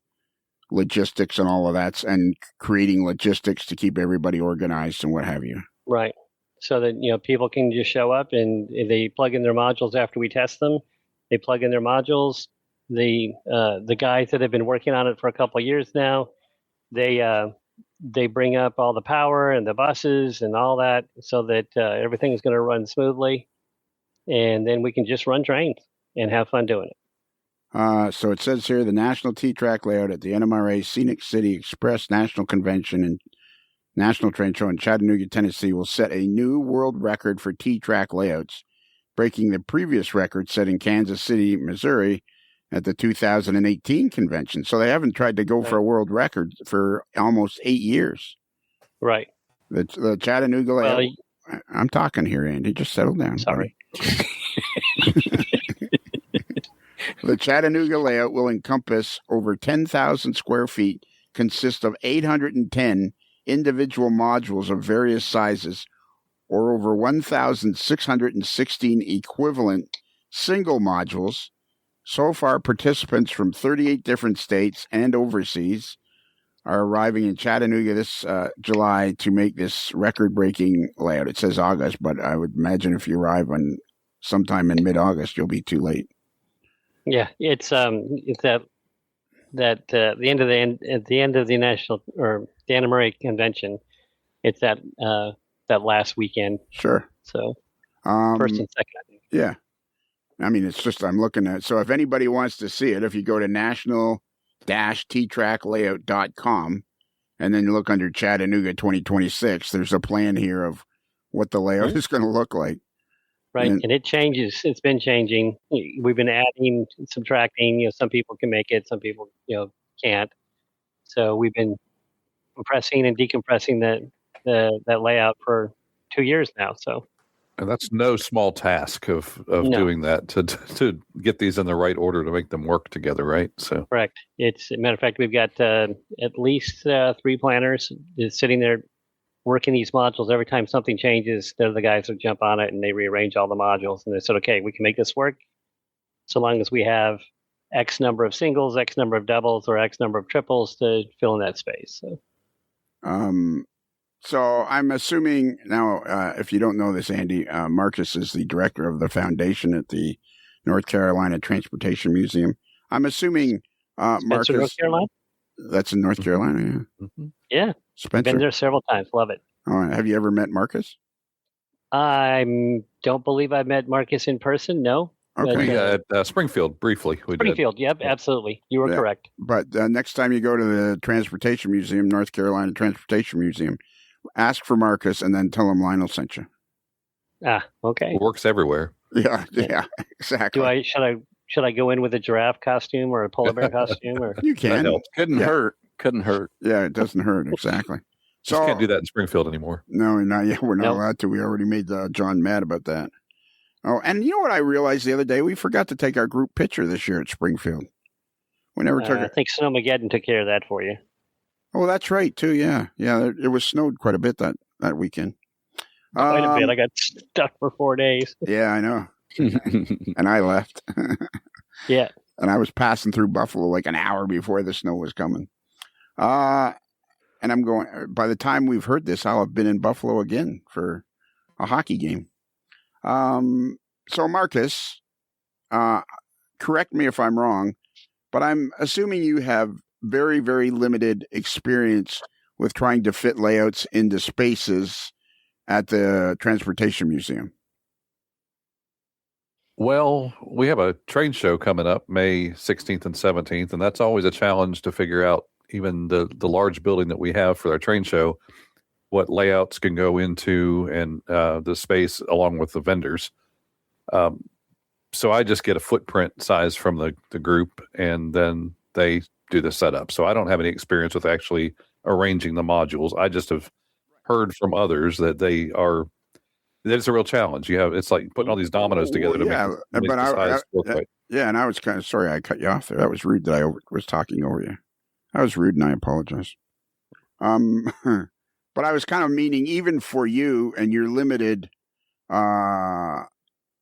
logistics and all of that and creating logistics to keep everybody organized and what have you. Right. So that, people can just show up and they plug in their modules after we test them. They plug in their modules. The guys that have been working on it for a couple of years now, they bring up all the power and the buses and all that so that everything is going to run smoothly. And then we can just run trains and have fun doing it. So it says here the National T-TRAK layout at the NMRA Scenic City Express National Convention and National Train Show in Chattanooga, Tennessee will set a new world record for T-TRAK layouts, breaking the previous record set in Kansas City, Missouri at the 2018 convention. So they haven't tried to go for a world record for almost 8 years. Right. The Chattanooga layout. I'm talking here, Andy. Just settle down. Sorry. The Chattanooga layout will encompass over 10,000 square feet, consist of 810 individual modules of various sizes, or over 1,616 equivalent single modules. So far, participants from 38 different states and overseas are arriving in Chattanooga this July to make this record-breaking layout. It says August, but I would imagine if you arrive on sometime in mid-August, you'll be too late. Yeah, it's the end of the national or the NMRA convention. It's that last weekend. Sure. So first and second, I think. Yeah. I mean, it's just I'm looking at. So if anybody wants to see it, if you go to national-ttraklayout.com and then you look under Chattanooga 2026, there's a plan here of what the layout is going to look like. Right, and it changes. It's been changing. We've been adding, subtracting. Some people can make it, some people can't. So we've been compressing and decompressing that layout for 2 years now. So, and that's no small task of doing that to get these in the right order to make them work together, right? So correct. It's a matter of fact, we've got at least 3 planners sitting there working these modules. Every time something changes, they're the guys who jump on it and they rearrange all the modules. And they said, okay, we can make this work so long as we have X number of singles, X number of doubles, or X number of triples to fill in that space. So I'm assuming now, if you don't know this, Andy, Marcus is the director of the foundation at the North Carolina Transportation Museum. I'm assuming Marcus. North Carolina? That's in North Carolina, yeah. Mm-hmm. Yeah. Spencer? Been there several times. Love it. All right. Have you ever met Marcus? I don't believe I've met Marcus in person. No. Okay. At Springfield, briefly. Springfield, yep, absolutely. You were correct. But next time you go to the Transportation Museum, North Carolina Transportation Museum, ask for Marcus and then tell him Lionel sent you. Ah, okay. It works everywhere. Yeah, exactly. Should I go in with a giraffe costume or a polar bear costume? Or you can. Couldn't hurt. Yeah, it doesn't hurt. Exactly. Just can't do that in Springfield anymore. No, not yet. We're not allowed to. We already made John mad about that. Oh, and you know what I realized the other day? We forgot to take our group picture this year at Springfield. We never took it. I think Snowmageddon took care of that for you. Oh, that's right, too. Yeah. It was snowed quite a bit that weekend. Quite a bit. I got stuck for 4 days. Yeah, I know. And I left. Yeah. And I was passing through Buffalo like an hour before the snow was coming. And I'm going, by the time we've heard this, I'll have been in Buffalo again for a hockey game. So Marcus, correct me if I'm wrong, but I'm assuming you have very, very limited experience with trying to fit layouts into spaces at the Transportation Museum. Well, we have a train show coming up May 16th and 17th, and that's always a challenge to figure out, even the large building that we have for our train show, what layouts can go into and the space along with the vendors. so I just get a footprint size from the group, and then they do the setup. So I don't have any experience with actually arranging the modules. I just have heard from others that that it's a real challenge. It's like putting all these dominoes together to make the size look right. Yeah, and I was kind of sorry I cut you off there. That was rude that I was talking over you. I was rude, and I apologize. But I was kind of meaning, even for you and your limited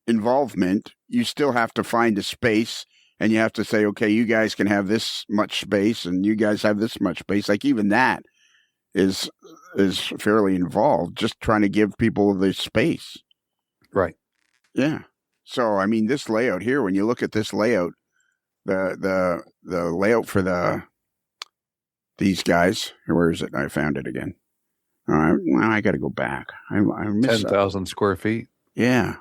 involvement, you still have to find a space, and you have to say, okay, you guys can have this much space, and you guys have this much space. Like, even that is fairly involved, just trying to give people the space. Right. Yeah. So, I mean, this layout here, when you look at this layout, the layout for these guys, where is it? I found it again. All right, now I got to go back. I missed 10,000 square feet. Yeah.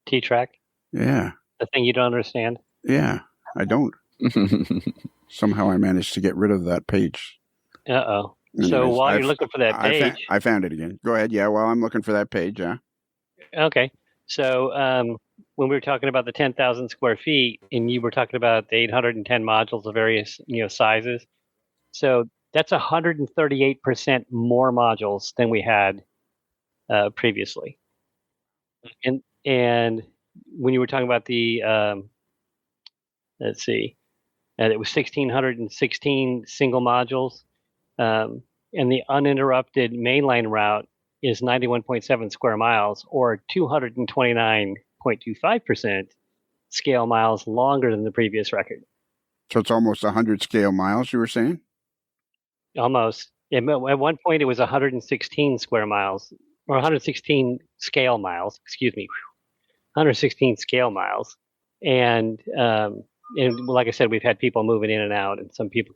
T-TRAK? Yeah. The thing you don't understand? Yeah, I don't. Somehow I managed to get rid of that page. Uh-oh. Anyways, So while you're looking for that page... I found it again. Go ahead. Yeah, while I'm looking for that page, yeah. Okay. So when we were talking about the 10,000 square feet, and you were talking about the 810 modules of various sizes, so that's 138% more modules than we had previously. And when you were talking about the, let's see, and it was 1,616 single modules, and the uninterrupted mainline route is 91.7 square miles, or 229.25% scale miles longer than the previous record. So it's almost 100 scale miles, you were saying? Almost. At one point, it was 116 square miles, or 116 scale miles. Excuse me, 116 scale miles. And like I said, we've had people moving in and out, and some people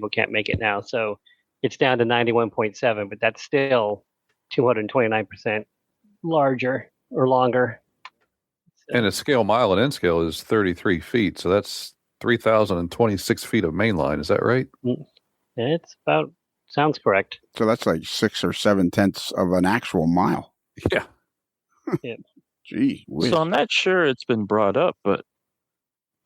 can't make it now. So it's down to 91.7, but that's still 229% larger or longer. And a scale mile and N scale is 33 feet, so that's 3,026 feet of main line. Is that right? It's about, sounds correct. So that's like 6 or 7/10 of an actual mile. Yeah. Yeah. Gee whiz. So I'm not sure it's been brought up, but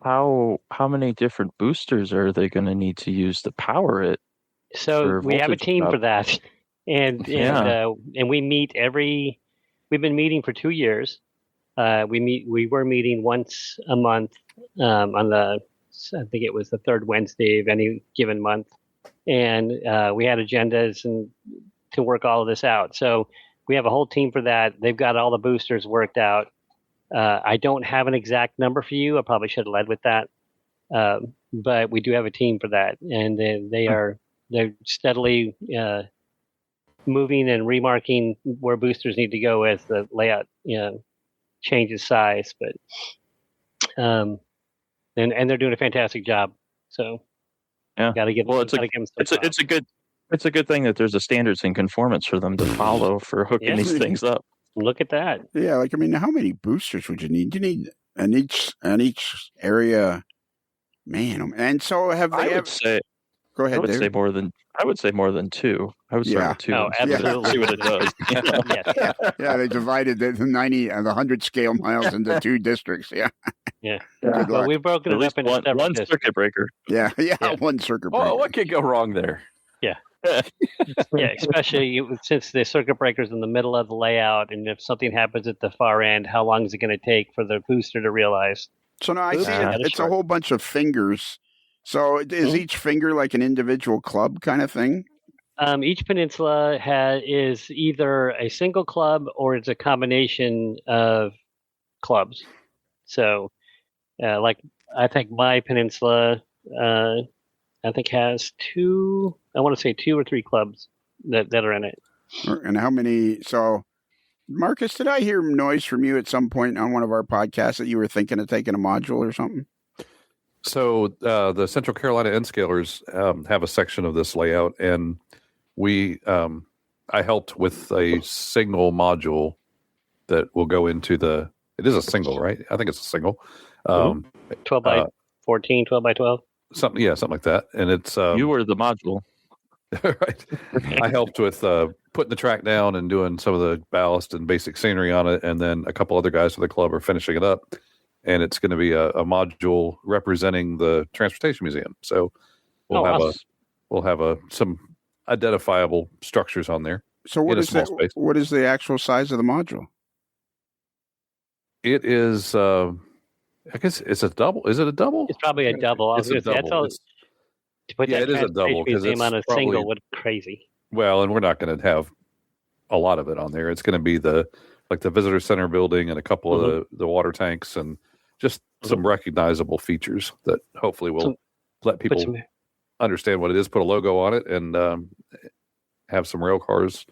how many different boosters are they going to need to use to power it? So we have a team for that, and we meet we've been meeting for 2 years. We were meeting once a month on I think it was the third Wednesday of any given month. And we had agendas and to work all of this out. So we have a whole team for that. They've got all the boosters worked out. I don't have an exact number for you. I probably should have led with that. But we do have a team for that. And they're steadily moving and remarking where boosters need to go as the layout changes size. But and they're doing a fantastic job. So yeah, gotta give them some it's a good thing that there's a standards and conformance for them to follow for hooking these things up. Look at that. Yeah, like, I mean, how many boosters would you need? You need in each area, man. And so have they? Go ahead, David. I would say more than two. I would start with two. Oh, absolutely. See what it does. Yeah, they divided the 100 scale miles into 2 districts. Yeah. Yeah. Well, we've broken it up into one circuit breaker. Yeah, one circuit breaker. Oh, what could go wrong there? Yeah. Yeah, especially since the circuit breaker's in the middle of the layout, and if something happens at the far end, how long is it going to take for the booster to realize? So now I see it's a whole bunch of fingers. So is each finger like an individual club kind of thing? Each peninsula is either a single club or it's a combination of clubs. So, like, I think my peninsula, has 2 or 3 clubs that are in it. And how many? So, Marcus, did I hear noise from you at some point on one of our podcasts that you were thinking of taking a module or something? So the Central Carolina N-Scalers have a section of this layout, and I helped with a single module that will go into it is a single, right? I think it's a single. 12 by 14, 12 by 12? Something like that. And it's... you were the module. Right. I helped with putting the track down and doing some of the ballast and basic scenery on it, and then a couple other guys for the club are finishing it up. And it's going to be a module representing the Transportation Museum. So we'll have some identifiable structures on there. So what is the actual size of the module? It is, I guess it's a double. Is it a double? It's probably a double. I was going to say, that's all. To put that it is a double because it's on a single would be crazy. Well, and we're not going to have a lot of it on there. It's going to be the visitor center building and a couple of the water tanks and just some recognizable features that hopefully will let people understand what it is. Put a logo on it and have some rail cars.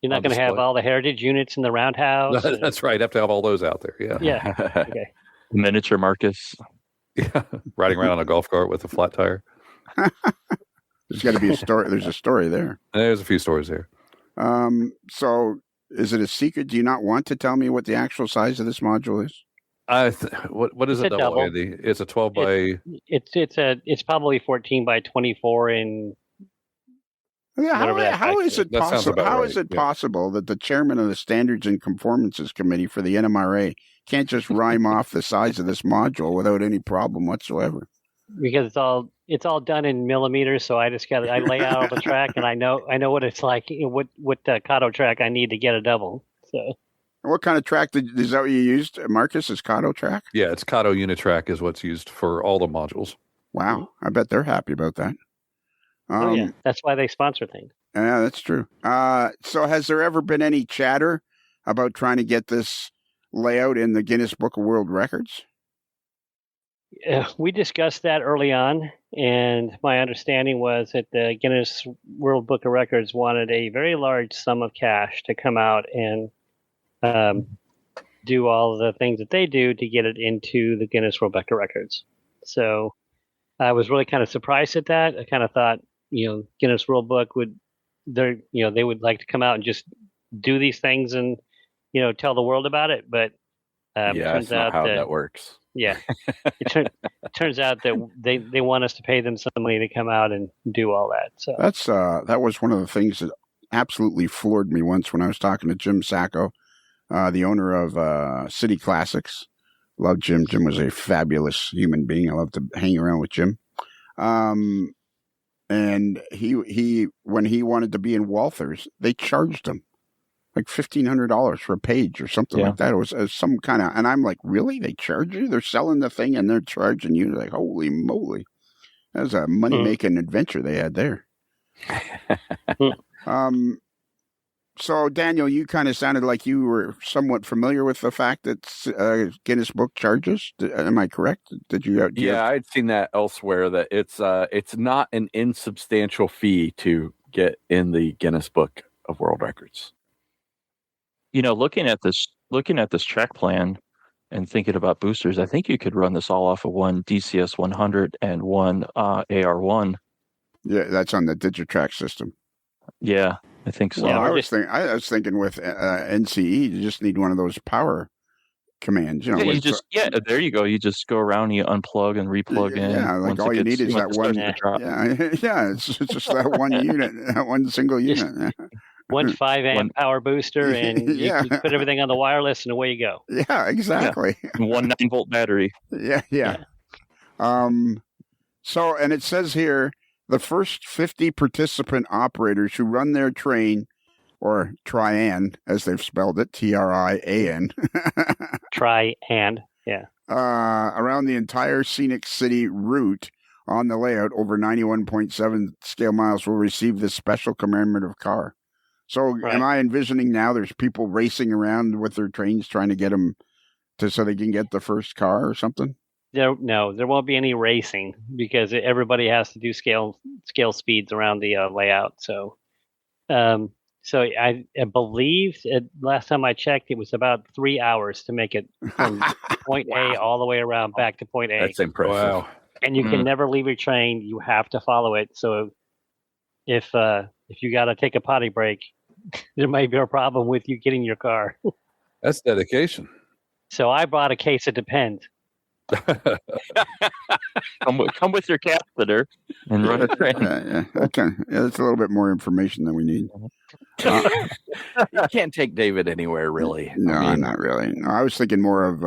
You're not going to have all the heritage units in the roundhouse. That's right. Have to have all those out there. Yeah. Yeah. Okay. Miniature Marcus. Yeah. Riding around on a golf cart with a flat tire. There's got to be a story. There's a story there. There's a few stories there. So is it a secret? Do you not want to tell me what the actual size of this module is? What is a double, Andy? It's a 12 by. It's probably 14 by 24 in. Yeah, how is it possible? How is it possible that the chairman of the Standards and Conformances Committee for the NMRA can't just rhyme off the size of this module without any problem whatsoever? Because it's all done in millimeters, so I lay out all the track, and I know what it's like. What Kato track I need to get a double. So. What kind of track is that what you used, Marcus? Is Kato track? Yeah, it's Kato Unitrak is what's used for all the modules. Wow, I bet they're happy about that. Yeah, that's why they sponsor things. Yeah, that's true. So has there ever been any chatter about trying to get this layout in the Guinness Book of World Records? We discussed that early on, and my understanding was that the Guinness World Book of Records wanted a very large sum of cash to come out and do all the things that they do to get it into the Guinness World Book of Records. So I was really kind of surprised at that. I kind of thought, Guinness World Book they would like to come out and just do these things and, tell the world about it. But that's not how that works. Yeah, it turns out that they want us to pay them some money to come out and do all that. So that was one of the things that absolutely floored me once when I was talking to Jim Sacco, the owner of City Classics. Loved Jim. Jim was a fabulous human being. I loved to hang around with Jim. And he when he wanted to be in Walthers, they charged him like $1,500 for a page or something like that. It was some kind of, and I'm like, really? They charge you? They're selling the thing and they're charging you? Like, holy moly. That was a money-making adventure they had there. So, Daniel, you kind of sounded like you were somewhat familiar with the fact that Guinness Book charges. Am I correct? Did you? I'd seen that elsewhere. That it's not an insubstantial fee to get in the Guinness Book of World Records. Looking at this track plan and thinking about boosters, I think you could run this all off of one DCS 100 and one AR1. Yeah, that's on the Digitrack system. Yeah, I think so. Well, I was thinking with NCE, you just need one of those power commands. There you go. You just go around, you unplug and replug in. Yeah, like all you need is that one. Yeah, it's just that one unit, that one single unit. One 5 amp power booster, and you put everything on the wireless, and away you go. Yeah, exactly. Yeah. One 9-volt battery. Yeah. So, and it says here, the first 50 participant operators who run their train, or Trian, as they've spelled it, TRIAN. Trian, yeah. Around the entire scenic city route on the layout, over 91.7 scale miles, will receive this special commemorative car. So am I envisioning now there's people racing around with their trains trying to get them so they can get the first car or something? No, there won't be any racing because everybody has to do scale speeds around the layout. So I believe last time I checked, it was about 3 hours to make it from point A all the way around back to point A. That's impressive. Wow. And you can never leave your train. You have to follow it. So if you got to take a potty break, there might be a problem with you getting your car. That's dedication. So I brought a case of Depend. Come with your catheter and run a train. Yeah. Okay. Yeah, that's a little bit more information than we need. You can't take David anywhere, really. No, not really. No, I was thinking more of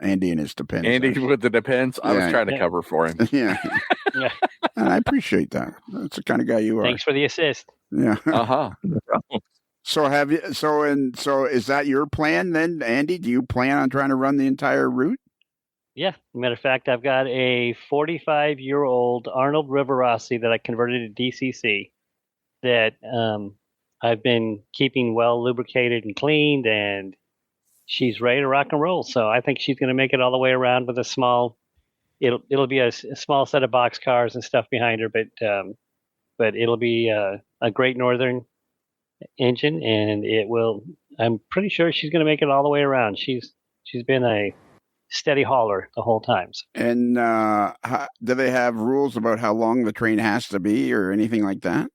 Andy and his Depends. Andy actually. with the Depends. I was trying to cover for him. Yeah. Yeah. And I appreciate that. That's the kind of guy you are. Thanks for the assist. Yeah. Uh-huh. So is that your plan then, Andy? Do you plan on trying to run the entire route? Yeah. Matter of fact, I've got a 45-year-old Arnold River Rossi that I converted to DCC that I've been keeping well lubricated and cleaned, and she's ready to rock and roll. So I think she's going to make it all the way around with a small. It'll be a small set of box cars and stuff behind her, but it'll be a Great Northern engine, and it will. I'm pretty sure she's going to make it all the way around. She's been a steady hauler the whole time. And do they have rules about how long the train has to be or anything like that?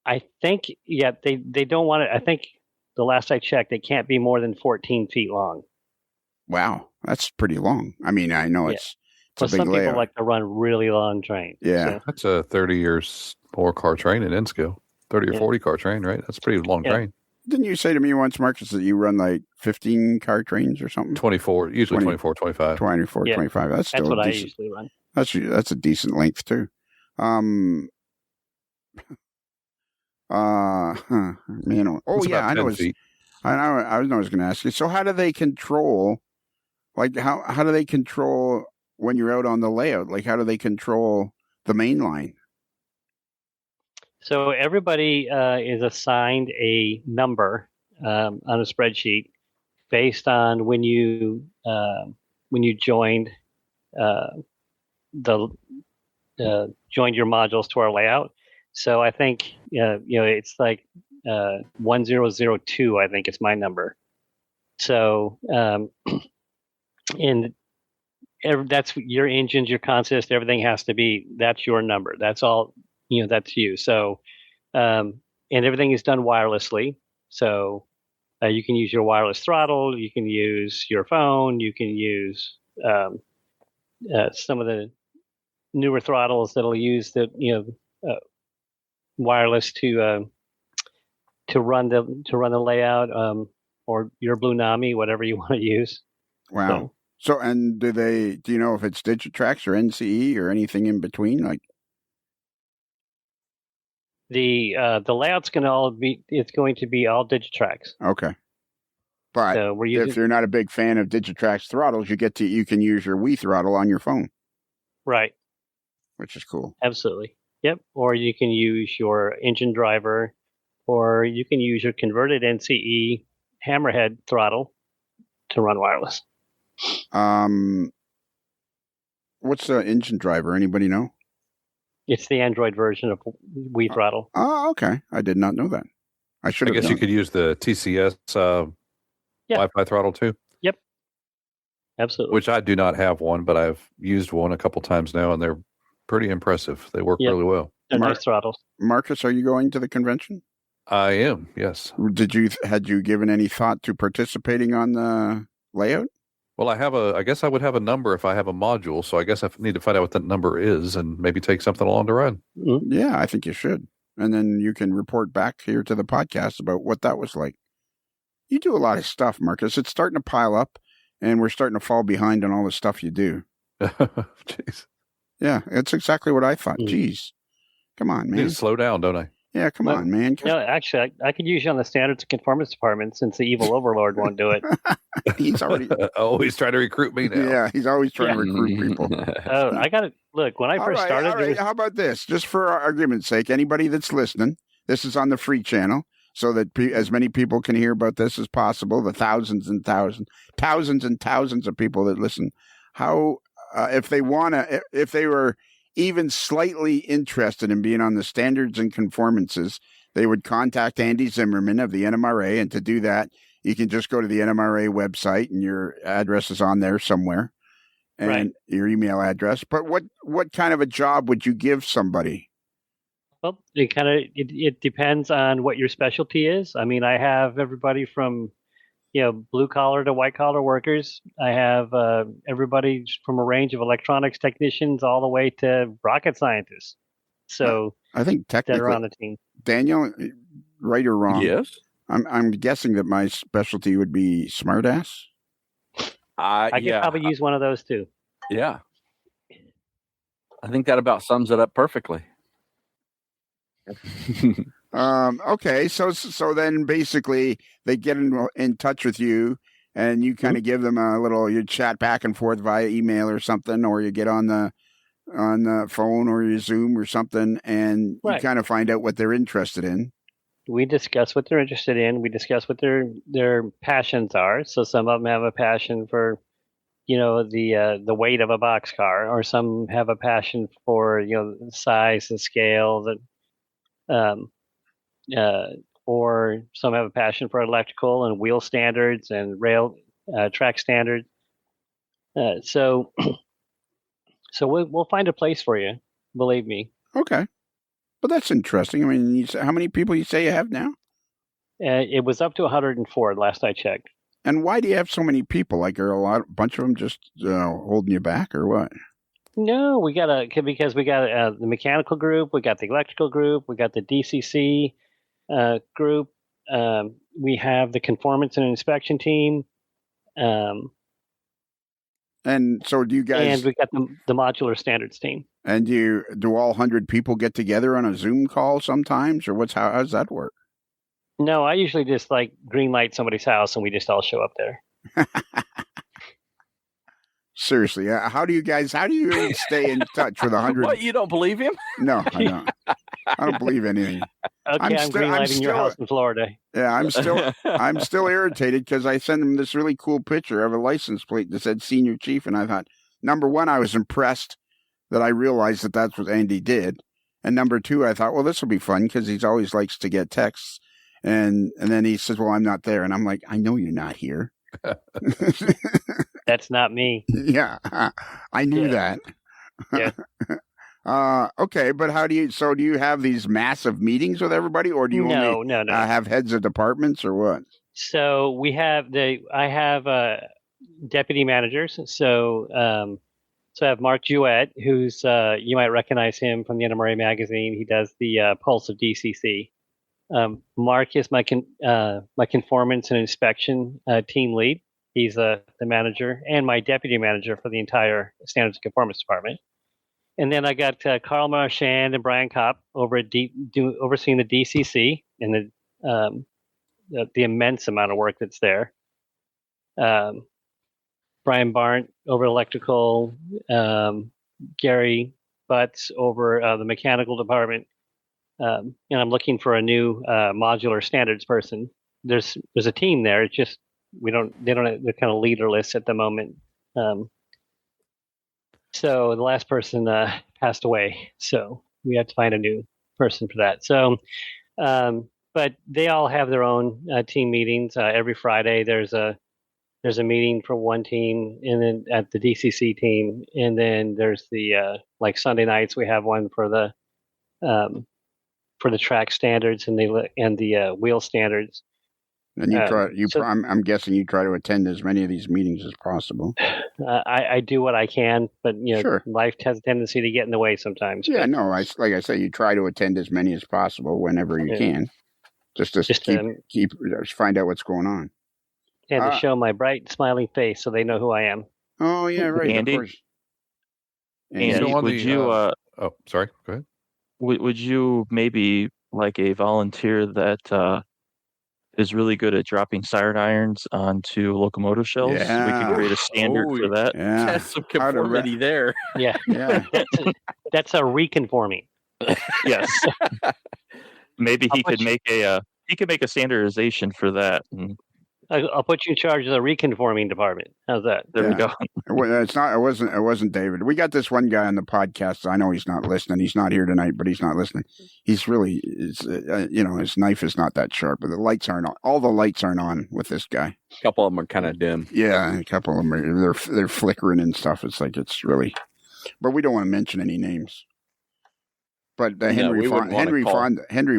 I think, they don't want it. I think the last I checked, it can't be more than 14 feet long. Wow, that's pretty long. I mean, I know it's a big some layout. people like to run really long trains. Yeah. So, That's a 30 years more car train in N-scale. 30 or 40 car train, right? That's a pretty long train. Didn't you say to me once, Marcus, that you run like 15 car trains or something? 24, usually 24, 25. 24, 25. That's still what decent. I usually run. That's a decent length too. Man. It's yeah, about I 10 know. feet. I was going to ask you. So how do they control? Like how do they control when you're out on the layout? Like how do they control the main line? So everybody is assigned a number on a spreadsheet based on when you joined joined your modules to our layout. So I think it's like 1002. I think is my number. So and that's your engines, your consist, everything has to be. That's your number. That's all. That's you. So, and everything is done wirelessly. So, you can use your wireless throttle. You can use your phone. You can use some of the newer throttles that'll use the wireless to run the layout, or your Blue Nami, whatever you want to use. Wow. So and do you know if it's Digitrax or NCE or anything in between? Like the layout's it's going to be all Digitrax. Okay. But so if you're not a big fan of Digitrax throttles, you can use your Wii throttle on your phone. Right. Which is cool. Absolutely. Yep. Or you can use your engine driver, or you can use your converted NCE hammerhead throttle to run wireless. What's the engine driver? Anybody know? It's the Android version of Wii throttle. Oh, okay. I did not know that. I guess you could use the TCS Wi-Fi throttle too. Yep. Absolutely. Which I do not have one, but I've used one a couple times now, and they're pretty impressive. They work really well. They're nice throttles. Marcus, are you going to the convention? I am, yes. Had you given any thought to participating on the layout? Well, I guess I would have a number if I have a module, so I guess I need to find out what that number is and maybe take something along to run. Mm-hmm. Yeah, I think you should. And then you can report back here to the podcast about what that was like. You do a lot of stuff, Marcus. It's starting to pile up, and we're starting to fall behind on all the stuff you do. Jeez. Yeah, it's exactly what I thought. Jeez. Come on, man. I need to slow down, don't I? Yeah, come on, man. No, actually, I could use you on the standards and conformance department since the evil overlord won't do it. He's already always trying to recruit me now. Yeah, he's always trying to recruit people. Oh, I got to look. When I first started, all right. How about this? Just for argument's sake, anybody that's listening, this is on the free channel, so that as many people can hear about this as possible. The thousands and thousands of people that listen. How if they were even slightly interested in being on the standards and conformances, they would contact Andy Zimmerman of the NMRA. And to do that, you can just go to the NMRA website, and your address is on there somewhere, and your email address. But what kind of a job would you give somebody? Well, it depends on what your specialty is. I mean, I have everybody from blue collar to white collar workers. I have everybody from a range of electronics technicians all the way to rocket scientists. So I think that are technically, on the team. Daniel, right or wrong? Yes. I'm guessing that my specialty would be smartass. I could probably use one of those too. Yeah. I think that about sums it up perfectly. Okay, so then basically they get in touch with you, and you kind of give them you chat back and forth via email or something, or you get on the phone or you Zoom or something, and you kind of find out what they're interested in. We discuss what they're interested in. We discuss what their passions are. So some of them have a passion for, the weight of a boxcar, or some have a passion for, the size and scale or some have a passion for electrical and wheel standards and rail track standards. So we'll find a place for you. Believe me. Okay. Well, that's interesting. I mean, how many people you say you have now? It was up to 104 last I checked. And why do you have so many people? Like, are a bunch of them just holding you back, or what? No, because we got the mechanical group, we got the electrical group, we got the DCC group. We have the conformance and inspection team. And so do you guys? And we got the modular standards team. And do all 100 people get together on a Zoom call sometimes, or how does that work? No, I usually just green light somebody's house and we just all show up there. Seriously, how do you stay in touch with 100? What, you don't believe him? No, I don't. I don't believe anything. Okay, I'm green lighting your house in Florida. Yeah, I'm still irritated because I sent him this really cool picture of a license plate that said Senior Chief, and I thought, number one, I was impressed that I realized that that's what Andy did, and number two, I thought, well, this will be fun because he always likes to get texts, and then he says, well, I'm not there, and I'm like, I know you're not here. That's not me. Yeah, I knew that. Yeah. Okay, but do you have these massive meetings with everybody, or do you only have heads of departments, or what? So I have deputy managers. So I have Mark Jewett, who's you might recognize him from the NMRA magazine. He does the Pulse of DCC. Mark is my conformance and inspection team lead. He's the manager and my deputy manager for the entire standards and conformance department. And then I got Carl Marchand and Brian Kopp over at overseeing the DCC and the immense amount of work that's there. Brian Barnt over electrical, Gary Butts over the mechanical department, and I'm looking for a new modular standards person. There's a team there. It's just they're kind of leaderless at the moment. So the last person passed away, so we have to find a new person for that. So, but they all have their own team meetings. Every Friday there's a meeting for one team, and then at the DCC team, and then there's the Sunday nights we have one for the track standards and the wheel standards. And I'm guessing you try to attend as many of these meetings as possible. I do what I can, but sure. Life has a tendency to get in the way sometimes. Yeah, no, like I say, you try to attend as many as possible whenever you can, just to find out what's going on. And to show my bright, smiling face so they know who I am. Oh yeah, right. Andy, of course. Andy, would you? Oh, sorry. Go ahead. Would you maybe like a volunteer that is really good at dropping siren irons onto locomotive shells? Yeah. We can create a standard for that. Yeah. That's some conformity there. Yeah. Yeah. That's a reconforming. Yes. Maybe he could make a standardization for that. And I'll put you in charge of the reconforming department. How's that? there we go. It's not. It wasn't David. We got this one guy on the podcast. I know he's not listening. He's not here tonight, but he's not listening. He's really, his knife is not that sharp, but the lights aren't on. All the lights aren't on with this guy. A couple of them are kind of dim. Yeah, a couple of them they're flickering and stuff. It's like it's really, but we don't want to mention any names. But Henry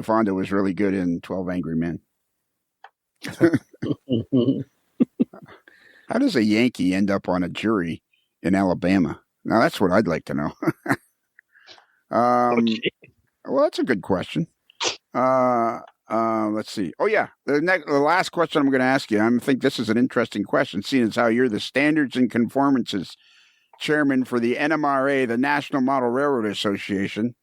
Fonda was really good in 12 Angry Men. How does a Yankee end up on a jury in Alabama? Now that's what I'd like to know. Well, that's a good question. Let's see. Oh yeah, the last question I'm going to ask you. I think this is an interesting question, seeing as how you're the Standards and Conformances Chairman for the NMRA, the National Model Railroad Association.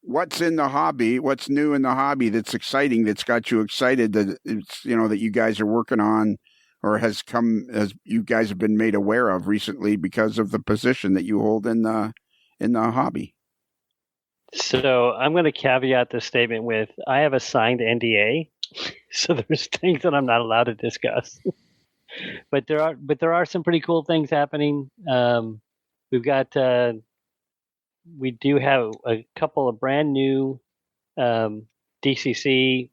What's in the hobby? What's new in the hobby that's exciting? That's got you excited that it's that you guys are working on, or as you guys have been made aware of recently because of the position that you hold in the hobby. So I'm going to caveat this statement with I have a signed NDA, so there's things that I'm not allowed to discuss. but there are some pretty cool things happening. We do have a couple of brand new DCC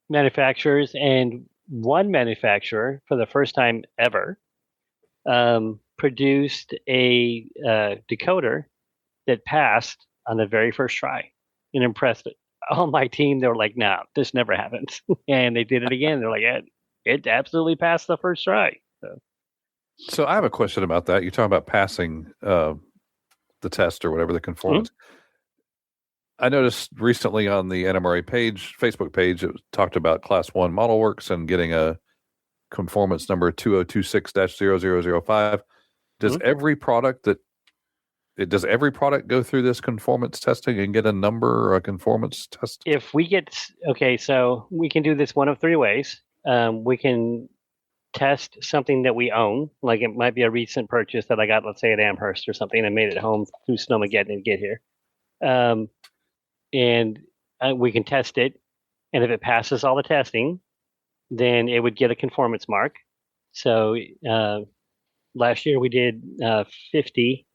manufacturers, and one manufacturer for the first time ever produced a decoder that passed on the very first try and impressed all my team. They were like, "No, this never happens," and they did it again. They're like, "It absolutely passed the first try." So I have a question about that. You're talking about passing the test or whatever, the conformance. Mm-hmm. I noticed recently on the NMRA Facebook page, it talked about Class 1 Model Works and getting a conformance number 2026-0005. Does every product go through this conformance testing and get a number or a conformance test? If we so we can do this one of three ways. We can test something that we own, like it might be a recent purchase that I got, let's say at Amherst or something, and made it home through Snowmageddon and get here. And we can test it, and if it passes all the testing, then it would get a conformance mark. So last year we did 50.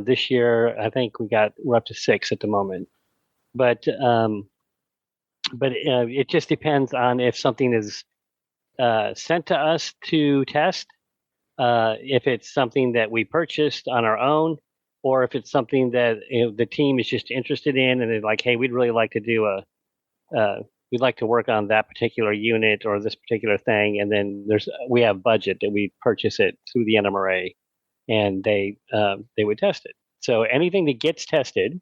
This year I think we're up to 6 at the moment. But it just depends on if something is sent to us to test, if it's something that we purchased on our own, or if it's something that the team is just interested in, and they're like, "Hey, we'd really like to do we'd like to work on that particular unit or this particular thing," and then we have budget that we purchase it through the NMRA, and they would test it. So anything that gets tested,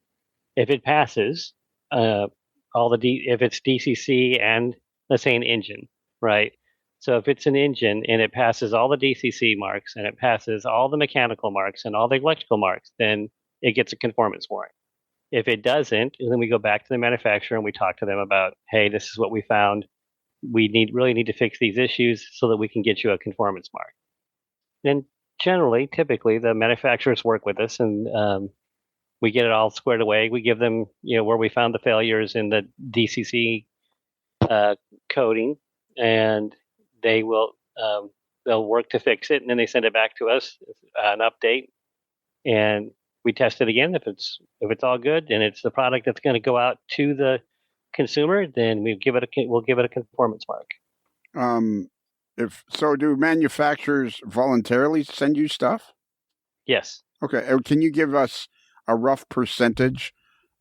if it passes, if it's DCC and let's say an engine, right? So if it's an engine and it passes all the DCC marks and it passes all the mechanical marks and all the electrical marks, then it gets a conformance warrant. If it doesn't, then we go back to the manufacturer and we talk to them about, hey, this is what we found. We really need to fix these issues so that we can get you a conformance mark. Then typically, the manufacturers work with us and we get it all squared away. We give them, where we found the failures in the DCC coding, and they'll work to fix it, and then they send it back to us, an update, and we test it again. If it's all good and it's the product that's going to go out to the consumer, then we'll give it a conformance mark. Do manufacturers voluntarily send you stuff? Yes. Okay. Can you give us a rough percentage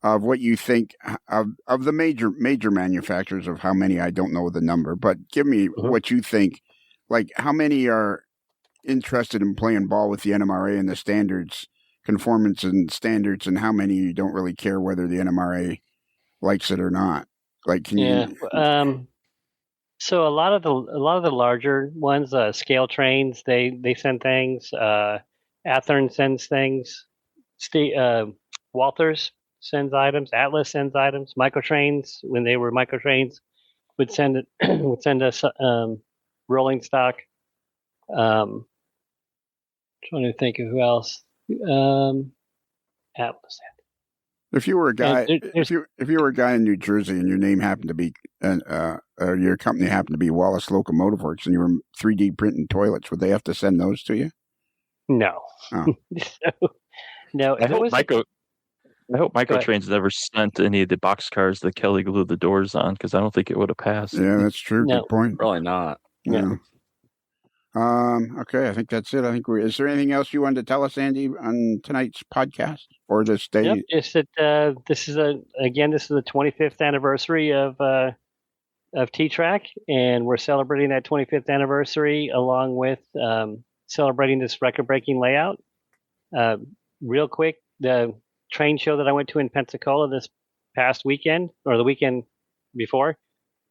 of what you think of the major manufacturers, of how many? I don't know the number, but give me what you think. Like, how many are interested in playing ball with the NMRA and the standards, conformance and standards, and how many don't really care whether the NMRA likes it or not? Like, can you? So a lot of the larger ones, Scale Trains, they send things. Athearn sends things. Walters sends items. Atlas sends items. Microtrains, when they were Microtrains, would send us rolling stock. Trying to think of who else. Atlas. If you were a guy, if you were a guy in New Jersey and your name happened to be, or your company happened to be Wallace Locomotive Works, and you were 3D printing toilets, would they have to send those to you? No. Oh. No. I hope Microtrains never sent any of the boxcars that Kelly glued the doors on, because I don't think it would have passed. Yeah, that's true. No. Good point. Probably not. Yeah. Okay, I think that's it. Is there anything else you wanted to tell us, Andy, on tonight's podcast or this day? Yep, just that this is the 25th anniversary of of T-TRAK, and we're celebrating that 25th anniversary along with celebrating this record-breaking layout. Real quick, the train show that I went to in Pensacola this past weekend, or the weekend before,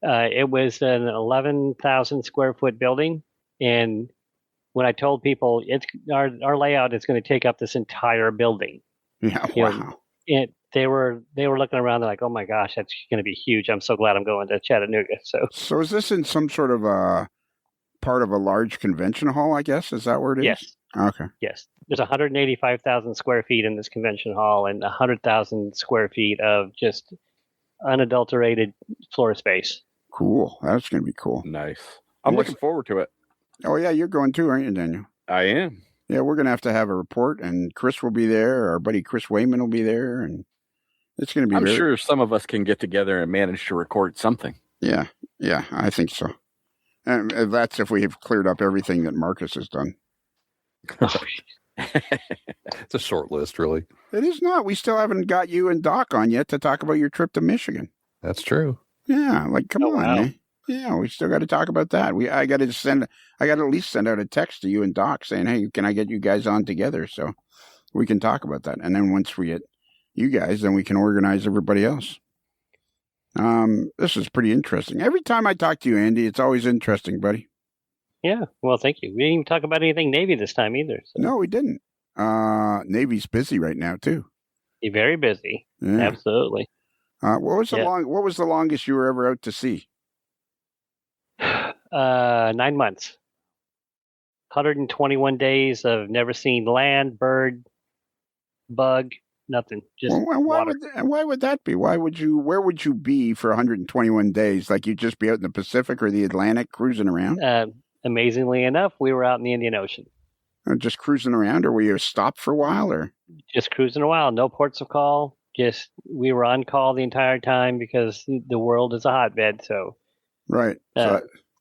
it was an 11,000 square foot building, and when I told people our layout is going to take up this entire building, Yeah, wow. They were looking around. They're like, "Oh my gosh, that's going to be huge! I'm so glad I'm going to Chattanooga." So is this in some sort of a part of a large convention hall? I guess is that where it is? Yes. Okay. Yes. There's 185,000 square feet in this convention hall, and 100,000 square feet of just unadulterated floor space. Cool. That's going to be cool. Nice. I'm looking forward to it. Oh yeah, you're going too, aren't you, Daniel? I am. Yeah, we're going to have a report, and Chris will be there. Our buddy Chris Wayman will be there, and it's going to be. I'm sure some of us can get together and manage to record something. Yeah, I think so. And that's if we have cleared up everything that Marcus has done. It's a short list, really. It is not. We still haven't got you and Doc on yet to talk about your trip to Michigan. That's true. Yeah, come on, wow. man. Yeah, we still got to talk about that. I got to at least send out a text to you and Doc saying, "Hey, can I get you guys on together so we can talk about that?" And then once we get you guys, then we can organize everybody else. This is pretty interesting. Every time I talk to you, Andy, it's always interesting, buddy. Yeah, well, thank you. We didn't even talk about anything Navy this time either. So. No, we didn't. Navy's busy right now too. You're very busy. Yeah. Absolutely. What was the longest you were ever out to sea? 9 months. 121 days of never seen land, bird, bug, nothing. Just water. Why would that be? Where would you be for 121 days? Like you'd just be out in the Pacific or the Atlantic cruising around? Amazingly enough, we were out in the Indian Ocean. Just cruising around, or were you stopped for a while, or? Just cruising a while. No ports of call. Just we were on call the entire time because the world is a hotbed. So. Right.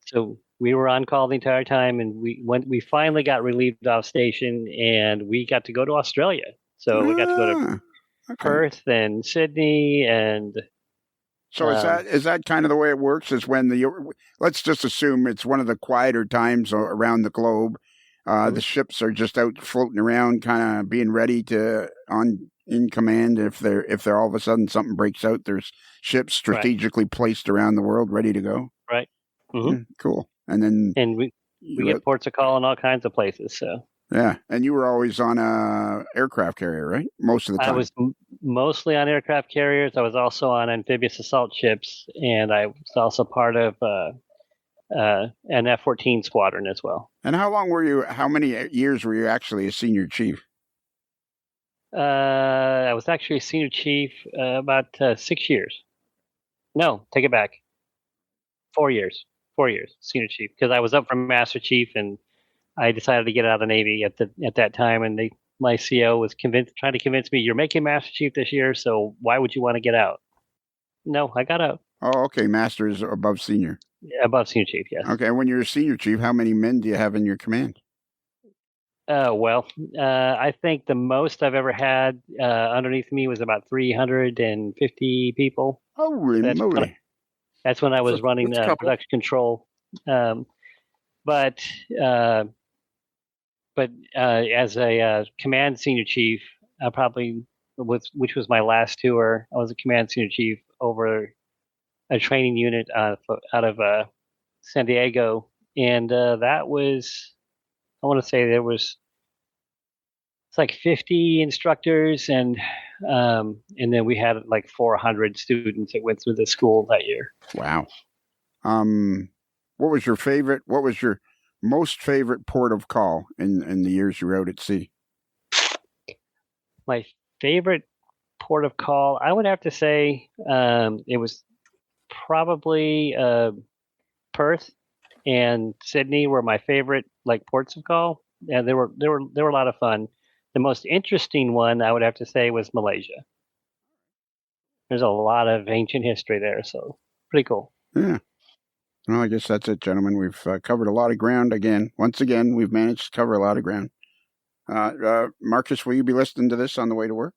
So we were on call the entire time, and we finally got relieved off station, and we got to go to Australia. So we got to go to Perth and Sydney, and so is that kind of the way it works? Is when let's just assume it's one of the quieter times around the globe. The ships are just out floating around, kind of being ready in command. If they're all of a sudden something breaks out, there's ships strategically placed around the world ready to go. Right. Mm-hmm. Cool. And then we get ports of call in all kinds of places. So yeah, and you were always on a aircraft carrier, right? Most of the time. I was mostly on aircraft carriers. I was also on amphibious assault ships, and I was also part of an F-14 squadron as well. And how many years were you actually a senior chief? I was actually a senior chief about 6 years. No, take it back. 4 years. 4 years, senior chief, because I was up from master chief, and I decided to get out of the Navy at that time, and my CO was trying to convince me, "You're making master chief this year, so why would you want to get out?" No, I got out. Oh, okay. Master is above senior. Above senior chief, yes. Okay. When you're a senior chief, how many men do you have in your command? I think the most I've ever had underneath me was about 350 people. Holy moly. That's when I was running production control. But as a command senior chief, which was my last tour, I was a command senior chief over a training unit out of San Diego, and that was, I want to say it's like 50 instructors, and then we had like 400 students that went through the school that year. Wow. What was your most favorite port of call in the years you were out at sea? My favorite port of call, I would have to say, it was probably Perth and Sydney were my favorite ports of call. Yeah, they were a lot of fun. The most interesting one, I would have to say, was Malaysia. There's a lot of ancient history there, so pretty cool. Yeah. Well, I guess that's it, gentlemen. We've covered a lot of ground again. Once again, we've managed to cover a lot of ground. Marcus, will you be listening to this on the way to work?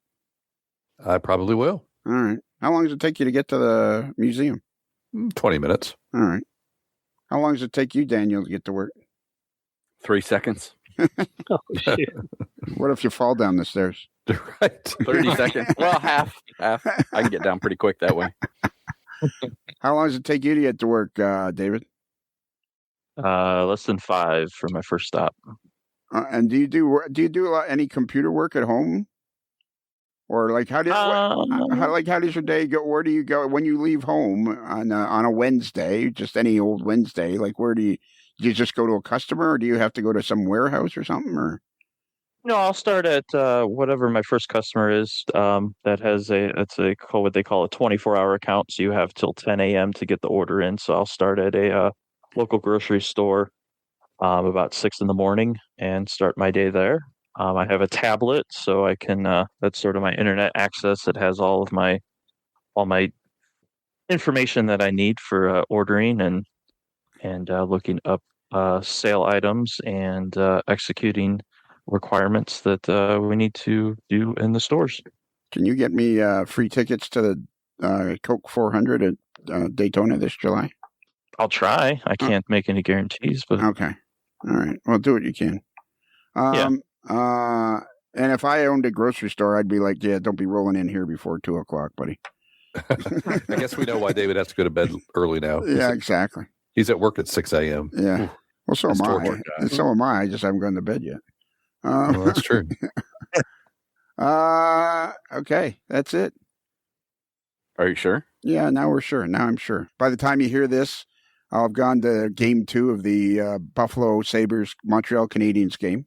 I probably will. All right. How long does it take you to get to the museum? 20 minutes. All right. How long does it take you, Daniel, to get to work? 3 seconds. Oh, shoot. What if you fall down the stairs? Right. 30 seconds. Well, half. I can get down pretty quick that way. How long does it take you to get to work, David? Less than 5 for my first stop. And do you do any computer work at home, or like how does your day go? Where do you go when you leave home on a Wednesday? Just any old Wednesday. Like where do you just go to a customer, or do you have to go to some warehouse or something? Or No, I'll start at whatever my first customer is. That has what they call a 24-hour account. So you have till 10 a.m. to get the order in. So I'll start at a local grocery store about 6 in the morning and start my day there. I have a tablet, so I can. That's sort of my internet access. It has all my information that I need for ordering and looking up sale items and executing requirements that we need to do in the stores. can you get me free tickets to the Coke 400 at Daytona this July? I'll try. I can't make any guarantees, but Okay. All right. Well, do what you can. And if I owned a grocery store, I'd be like, yeah, don't be rolling in here before 2:00, buddy. I guess we know why David has to go to bed early now. Yeah, exactly. He's at work at 6 a.m. Yeah. Ooh, Well, so that's am toward I. work, And so am I. I just haven't gone to bed yet. Well, that's true. Okay. That's it. Are you sure? Yeah, now we're sure. Now I'm sure. By the time you hear this, I'll have gone to game 2 of the Buffalo Sabres Montreal Canadiens game.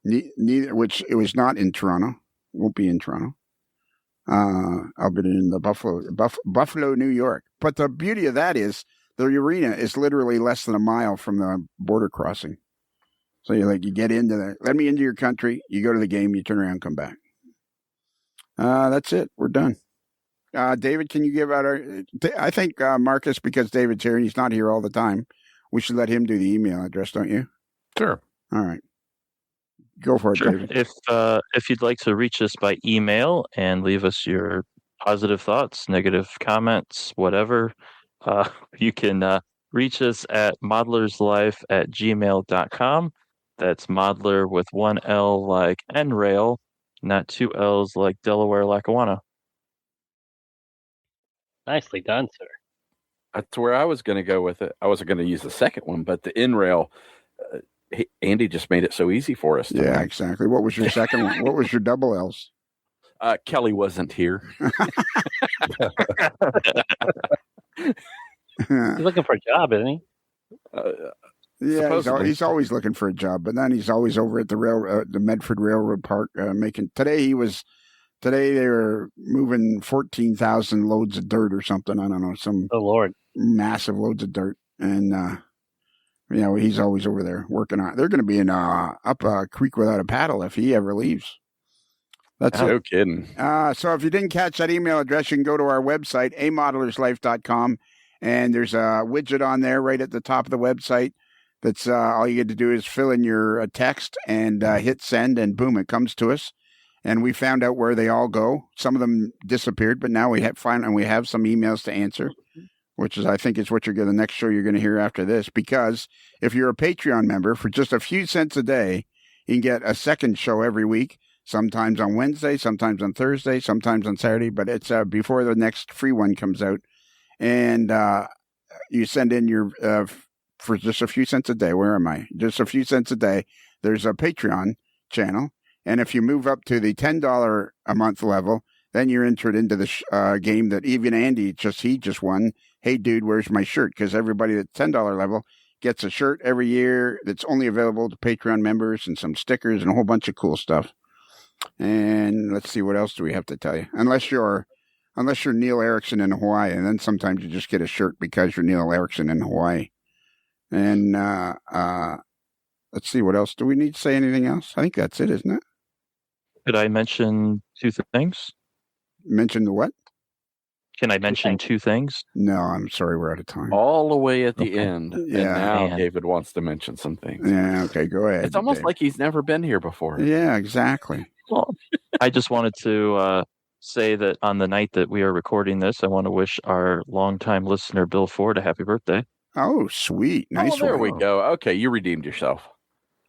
Neither, which it was not in Toronto. Won't be in Toronto. I'll be in the Buffalo, New York. But the beauty of that is the arena is literally less than a mile from the border crossing. So you get into let me into your country. You go to the game, you turn around, come back. That's it. We're done. David, can you give out I think Marcus, because David's here and he's not here all the time, we should let him do the email address, don't you? Sure. All right. Go for it, sure. David. If you'd like to reach us by email and leave us your positive thoughts, negative comments, whatever, you can reach us at modelerslife@gmail.com. That's modeler with one L like N-Rail, not 2 L's like Delaware Lackawanna. Nicely done, sir. That's where I was going to go with it. I wasn't going to use the second one, but the N-Rail, Andy just made it so easy for us. Yeah, exactly. What was your second one? What was your double L's? Kelly wasn't here. He's looking for a job, isn't he? Yeah, he's always looking for a job, but then he's always over at the Medford Railroad Park making. Today they were moving 14,000 loads of dirt or something. I don't know, some Lord, massive loads of dirt, and he's always over there working on. They're going to be in up a creek without a paddle if he ever leaves. That's no kidding. So if you didn't catch that email address, you can go to our website, amodelerslife.com, and there's a widget on there right at the top of the website. That's all you get to do is fill in your text and hit send, and boom, it comes to us. And we found out where they all go. Some of them disappeared, but now we have some emails to answer, which is, I think, is what the next show you're going to hear after this. Because if you're a Patreon member, for just a few cents a day, you can get a second show every week. Sometimes on Wednesday, sometimes on Thursday, sometimes on Saturday, but it's before the next free one comes out. And you send in your for just a few cents a day. Where am I? Just a few cents a day. There's a Patreon channel. And if you move up to the $10 a month level, then you're entered into the game that even Andy just won. Hey, dude, where's my shirt? Because everybody at $10 level gets a shirt every year that's only available to Patreon members, and some stickers and a whole bunch of cool stuff. And let's see, what else do we have to tell you? Unless you're Neil Erickson in Hawaii, and then sometimes you just get a shirt because you're Neil Erickson in Hawaii. And let's see, what else? Do we need to say anything else? I think that's it, isn't it? Could I mention 2 things? Mention the what? Can I mention 2 things? No, I'm sorry, we're out of time. All the way at the end. Yeah. And now Man. David wants to mention some things. Yeah, okay, go ahead. It's almost Dave. like he's never been here before. Yeah, exactly. Well, I just wanted to say that on the night that we are recording this, I want to wish our longtime listener, Bill Ford, a happy birthday. Oh, sweet. Nice there one. we go. Okay, you redeemed yourself.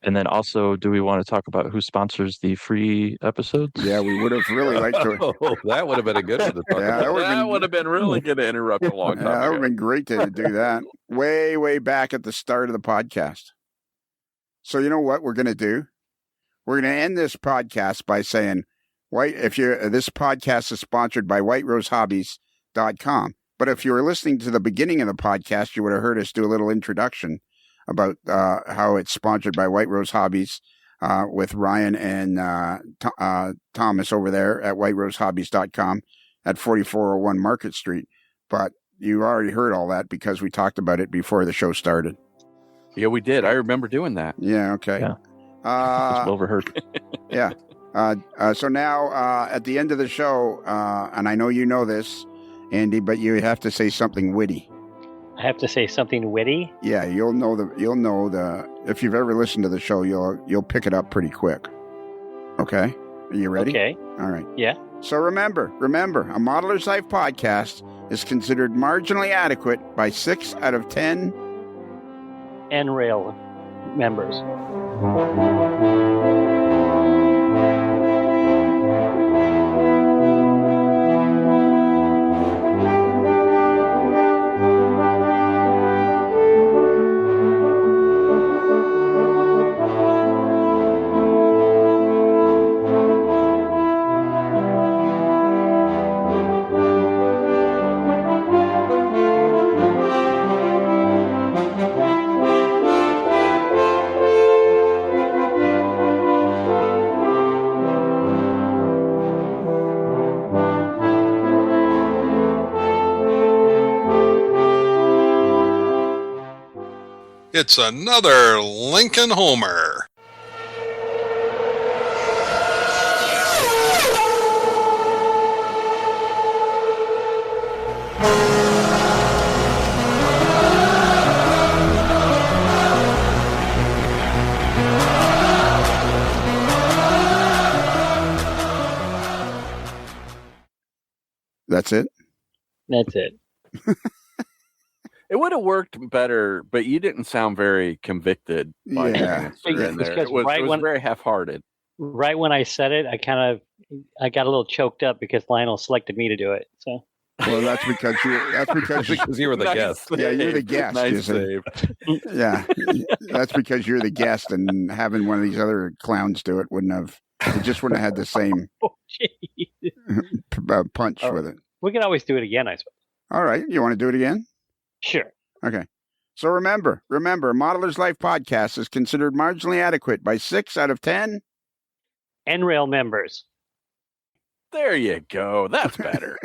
And then also, do we want to talk about who sponsors the free episodes? Yeah, we would have really liked to. Oh, that would have been a good one to talk Yeah, about. that Would have been really good to interrupt a long time Yeah, that would ago. have been great to do that way, way back at the start of the podcast. So you know what we're going to do? We're going to end this podcast by saying, this podcast is sponsored by whiterosehobbies.com. But if you were listening to the beginning of the podcast, you would have heard us do a little introduction about how it's sponsored by White Rose Hobbies with Ryan and Thomas over there at whiterosehobbies.com at 4401 Market Street. But you already heard all that because we talked about it before the show started. Yeah, we did. I remember doing that. Yeah, okay. Yeah. It's overheard. Yeah. So now at the end of the show, and I know you know this, Andy, but you have to say something witty. I have to say something witty. Yeah, you'll know the if you've ever listened to the show, you'll pick it up pretty quick. Okay? Are you ready? Okay. All right. Yeah. So remember, a Modeler's Life podcast is considered marginally adequate by 6 out of 10 NRAIL members. It's another Lincoln Homer. That's it? That's it. It would have worked better, but you didn't sound very convicted by the Yeah. answer in there. Because It was right when- very half-hearted. Right when I said it, I got a little choked up because Lionel selected me to do it. So Well, that's because Because you were the Nice guest. save. Yeah, you're the guest, Nice isn't save. yeah, that's because you're the guest, and having one of these other clowns do it just wouldn't have had the same oh, geez. punch Oh. with it. We can always do it again, I suppose. All right, you want to do it again? Sure. Okay. So remember, Modeler's Life podcast is considered marginally adequate by 6 out of 10 NRAIL members. There you go. That's better.